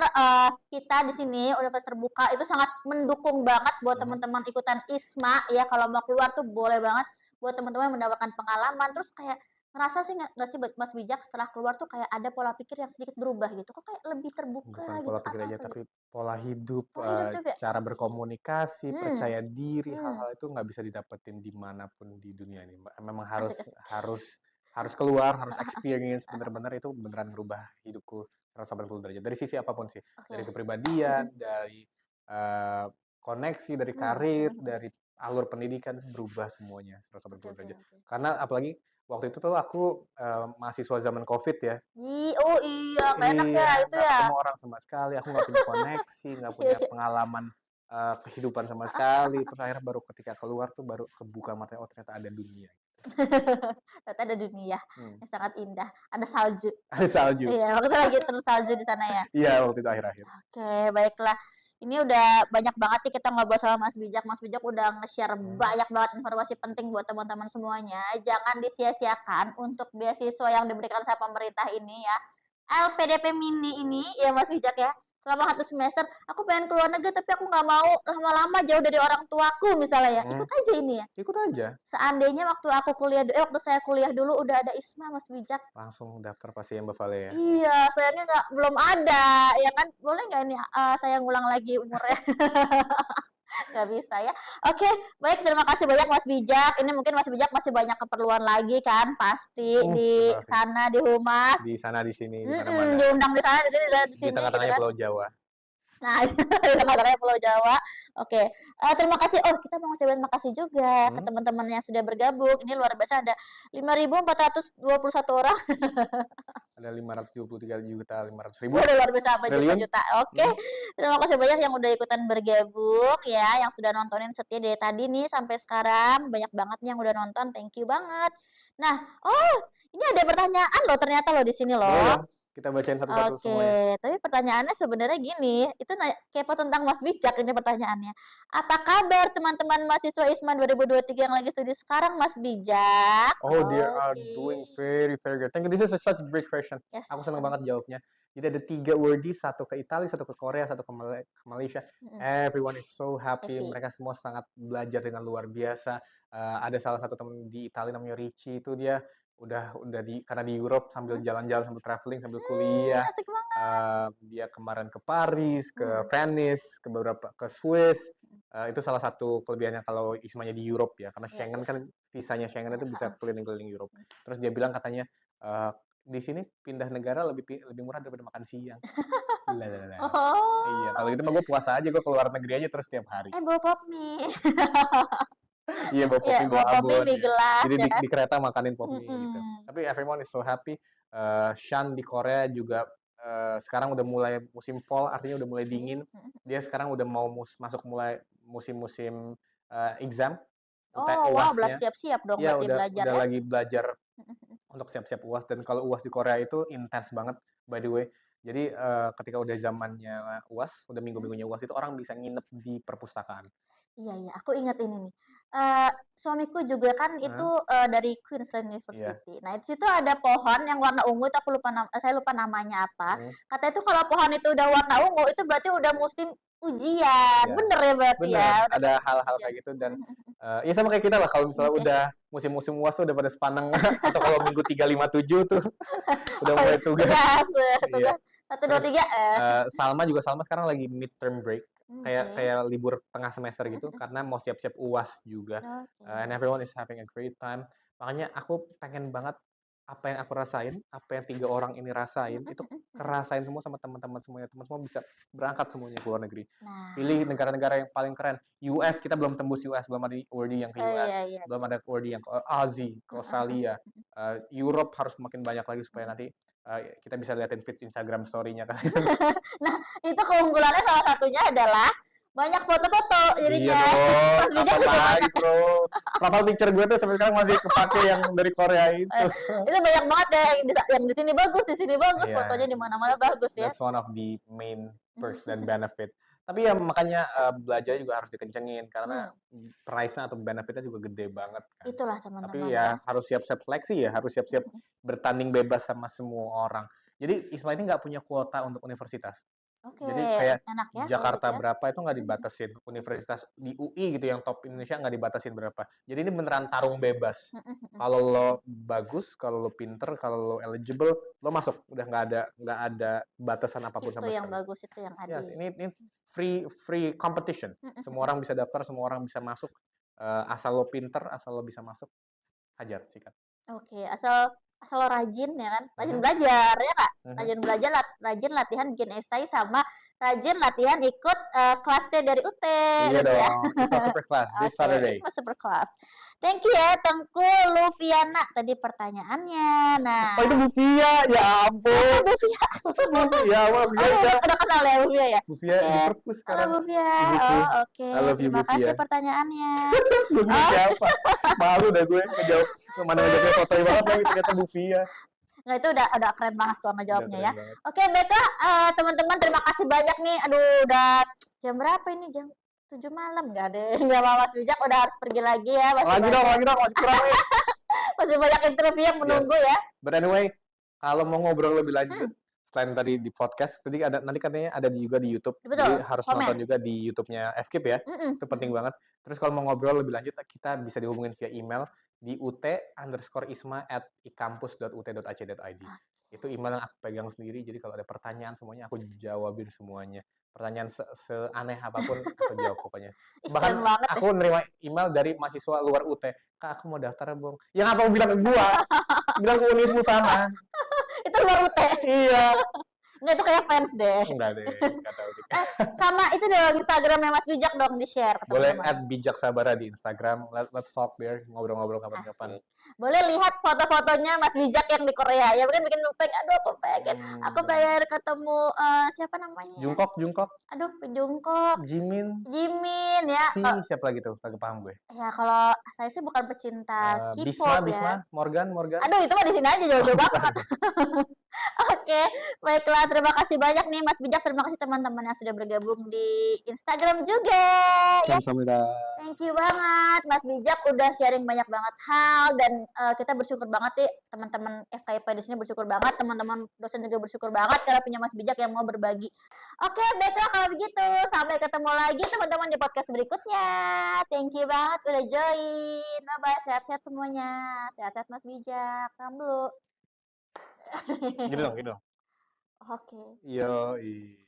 kita di sini Universitas Terbuka itu sangat mendukung banget buat Mhm. teman-teman ikutan ISMA ya, kalau mau keluar tuh boleh banget buat teman-teman mendapatkan pengalaman, terus kayak ngerasa sih nggak sih Mas Bijak setelah keluar tuh kayak ada pola pikir yang sedikit berubah gitu, kok kayak lebih terbuka Bukan gitu pola pikir atau aja, apa gitu? tapi pola hidup, Pola hidup juga? cara berkomunikasi, Hmm, percaya diri, hmm, hal-hal itu nggak bisa didapetin dimanapun di dunia ini, Mbak. Memang harus asik, asik. harus harus keluar, harus experience, bener-bener itu beneran merubah hidupku 180 derajat. Dari sisi apapun sih, Oke. dari Hmm, kepribadian, dari, koneksi, dari hmm, karir, hmm, hmm. dari alur pendidikan, berubah semuanya Oke, 180 oke, derajat. oke. Karena apalagi waktu itu tuh aku, mahasiswa zaman Covid ya. Oh iya, nggak enak ya Iya, itu nggak ya? ketemu orang sama sekali, aku nggak punya koneksi, nggak Iya, punya iya. pengalaman, kehidupan sama sekali, terus akhirnya baru ketika keluar tuh baru kebuka matanya, oh ternyata ada dunia. Ternyata ada dunia Hmm, yang sangat indah, ada salju. ada salju. Iya, waktu itu lagi turun salju di sana ya? Iya, waktu itu akhir-akhir. Oke, baiklah. Ini udah banyak banget nih kita ngobrol sama Mas Bijak. Mas Bijak udah nge-share Mhm, banyak banget informasi penting buat teman-teman semuanya. Jangan disia-siakan untuk beasiswa yang diberikan sama pemerintah ini ya. LPDP Mini ini ya Mas Bijak ya. Selama 1 semester, aku pengen keluar negeri tapi aku nggak mau lama-lama jauh dari orang tuaku misalnya ya. mhm, Ikut aja ini ya. ikut aja, Seandainya waktu saya kuliah dulu udah ada ISMA Mas Bijak. langsung daftar Pasien Bavale ya. Iya, sayangnya belum ada, ya kan. Boleh nggak ini, saya ngulang lagi umurnya? Nggak bisa ya. Oke, baik terima kasih banyak Mas Bijak. Ini mungkin Mas Bijak masih banyak keperluan lagi kan, pasti di Pasti. sana, di humas. Di sana, di sini, di mana-mana. Diundang di sana, di sini, di Di sini gitu tengah-tengahnya kan. Pulau Jawa. Nah, itu makanya Pulau Jawa. Oke, terima kasih. Oh, kita mau ngucapin makasih juga ke Hmm? teman-teman yang sudah bergabung. Ini luar biasa ada 5.421 orang. Ada 523.500.000 Udah luar biasa apa triliun. juta-juta. Oke. Terima kasih banyak yang udah ikutan bergabung ya, yang sudah nontonin setia dari tadi nih sampai sekarang. Banyak banget nih yang udah nonton. Thank you banget. Nah, oh, ini ada pertanyaan loh ternyata loh di sini Boleh loh. dong, kita bacain satu-satu semuanya. Oke, tapi pertanyaannya sebenarnya gini, itu kepo tentang Mas Bijak ini pertanyaannya. Apa kabar teman-teman mahasiswa ISMA 2023 yang lagi studi sekarang, Mas Bijak? Oh, they are Oke. doing very, very good. Thank you. This is such a great question. Yes. Aku senang banget jawabnya. Jadi ada 3 wordies, 1 ke Italia, 1 ke Korea, 1 ke Malaysia. Everyone is so happy. Happy. Mereka semua sangat belajar dengan luar biasa. Ada salah satu teman di Italia namanya Ricci, itu dia karena di Europe sambil jalan-jalan, sambil traveling, sambil kuliah. Asik banget. Dia kemarin ke Paris, ke Venice, ke Swiss. Itu salah satu kelebihannya kalau ismanya di Europe ya, karena Schengen kan visanya Schengen itu bisa keliling-keliling Europe. Terus dia bilang katanya di sini pindah negara lebih murah daripada makan siang. Iya, Oh. kalau gitu mah gue puasa aja, gue keluar negeri aja terus tiap hari. Bawa pop mie. Iya, bawa pop mie, bawa bawa pop mie, abon. mie gelas Jadi ya kan. di kereta makanin pop mie gitu. Tapi everyone is so happy. Shan di Korea juga sekarang udah mulai musim fall, artinya udah mulai dingin. Dia sekarang udah mau masuk mulai musim-musim exam. Oh, wow, UAS-nya. siap-siap dong Iya, berarti belajar udah ya. lagi belajar untuk siap-siap UAS. Dan kalau UAS di Korea itu intens banget, by the way. Jadi ketika udah zamannya UAS, udah minggu-minggunya UAS itu orang bisa nginep di perpustakaan. Iya, aku ingat ini nih. Suamiku juga kan itu dari Queensland University. Nah, di situ ada pohon yang warna ungu, itu saya lupa namanya apa. Katanya itu kalau pohon itu udah warna ungu, itu berarti udah musim ujian. Ya. Bener ya berarti Bener, ya. ada hal-hal kayak gitu dan ya sama kayak kita lah, kalau misalnya udah musim-musim UAS tuh udah pada sepaneng atau kalau minggu 357 tuh udah mulai tugas. Tugas 1, 2, 3. Salma sekarang lagi midterm break. Kayak libur tengah semester gitu karena mau siap-siap UAS juga. And everyone is having a great time. Makanya aku pengen banget apa yang aku rasain, apa yang 3 orang ini rasain, itu kerasain semua sama teman-teman semuanya. Teman semua bisa berangkat semuanya ke luar negeri. Pilih negara-negara yang paling keren. US, kita belum tembus US, belum ada awardee yang ke US. Belum ada awardee yang ke Aussie, ke Australia. Europe harus makin banyak lagi supaya nanti kita bisa liatin feed Instagram story-nya kan. Nah, itu keunggulannya salah satunya adalah banyak foto-foto jadinya. Iya dong, lagi bro. Profile picture gue tuh sampai sekarang masih kepake yang dari Korea itu. Itu banyak banget deh yang di sini bagus, fotonya di mana-mana bagus ya. That's one of the main perks dan benefit. Tapi ya makanya belajar juga harus dikencengin karena price-nya atau benefitnya juga gede banget kan. Itulah teman-teman. Tapi ya harus siap-siap seleksi ya, harus siap-siap bertanding bebas sama semua orang. Jadi ISMA ini nggak punya kuota untuk universitas. Jadi kayak enak ya, Jakarta berapa itu nggak dibatasin. Universitas di UI gitu yang top Indonesia nggak dibatasin berapa. Jadi ini beneran tarung bebas. Kalau lo bagus, kalau lo pinter, kalau lo eligible, lo masuk. Udah nggak ada batasan apapun sama sekali. Itu yang bagus, itu yang adil. Yes, ini free competition. Semua orang bisa daftar, semua orang bisa masuk. Asal lo pinter, asal lo bisa masuk, hajar sikat. Oke, asal lo rajin ya kan, rajin belajar ya kak, rajin belajar, rajin latihan bikin esai sama rajin latihan ikut kelasnya dari UT. Iya dong, ISMA Super Class this Saturday. ISMA Super Class. Thank you ya Tengku Lufiana tadi pertanyaannya. Nah. Oh itu Bu Fia, ya ampun. Bu Fia. Ya ampun, udah kenal ya Bu Fia ya. Bu Fia di perpus sekarang. Halo Bu Fia. Oke. Terima kasih pertanyaannya. Bu Fia siapa? Malu dah gue ngejawab. Mana ngejawabnya sotoy banget lagi ternyata Bu Fia. Nah itu udah keren banget tuh ngejawabnya ya. Oke baiklah teman-teman, terima kasih banyak nih. Aduh udah jam berapa ini? Jam 7 malam nggak deh. Nggak mau Mas Bijak udah harus pergi lagi ya. Lagi dong, masih kurang nih. Masih banyak interview yang menunggu ya. But anyway, kalau mau ngobrol lebih lanjut, selain tadi di podcast, nanti katanya ada juga di YouTube. Betul, jadi harus nonton juga di YouTube-nya FKIP ya. Itu penting banget. Terus kalau mau ngobrol lebih lanjut, kita bisa dihubungin via email di ut_isma@ikampus.ut.ac.id. Itu email yang aku pegang sendiri, jadi kalau ada pertanyaan semuanya aku jawabin semuanya. Pertanyaan seaneh apapun aku jawab pokoknya. Bahkan aku nerima email dari mahasiswa luar UT, Kak aku mau daftar Bung. Yang apa bilang ke gua? Bilang ke Unifu sana. Itu luar UT. Iya. Nggak, itu kayak fans deh. Enggak deh, nggak tahu deh. Sama itu dong Instagramnya Mas Bijak dong di-share ke Boleh teman-teman. @bijaksabara di Instagram. Let's talk there, ngobrol-ngobrol kapan-kapan. Asik. Boleh lihat foto-fotonya Mas Bijak yang di Korea. Ya mungkin bikin pengen, aduh aku pengen ketemu siapa namanya ya? Jungkook, Aduh, Jungkook, Jimin, Jimin ya. siapa lagi tuh? Kagak paham gue. Ya kalau saya sih bukan pecinta Bisma, K-pop ya. Morgan. Aduh, itu mah di sini aja jauh-jauh banget. Oke, baiklah. Terima kasih banyak nih Mas Bijak. Terima kasih teman-teman yang sudah bergabung di Instagram juga. Ya, Kamsahamnida. thank you banget Mas Bijak udah sharing banyak banget hal dan kita bersyukur banget nih teman-teman FKIP di sini bersyukur banget, teman-teman dosen juga bersyukur banget karena punya Mas Bijak yang mau berbagi. Oke, baiklah kalau begitu. Sampai ketemu lagi teman-teman di podcast berikutnya. Thank you banget udah join. Bye bye, sehat-sehat semuanya. Sehat-sehat Mas Bijak. Salam dulu. Gitu dong. Oke. Yoi.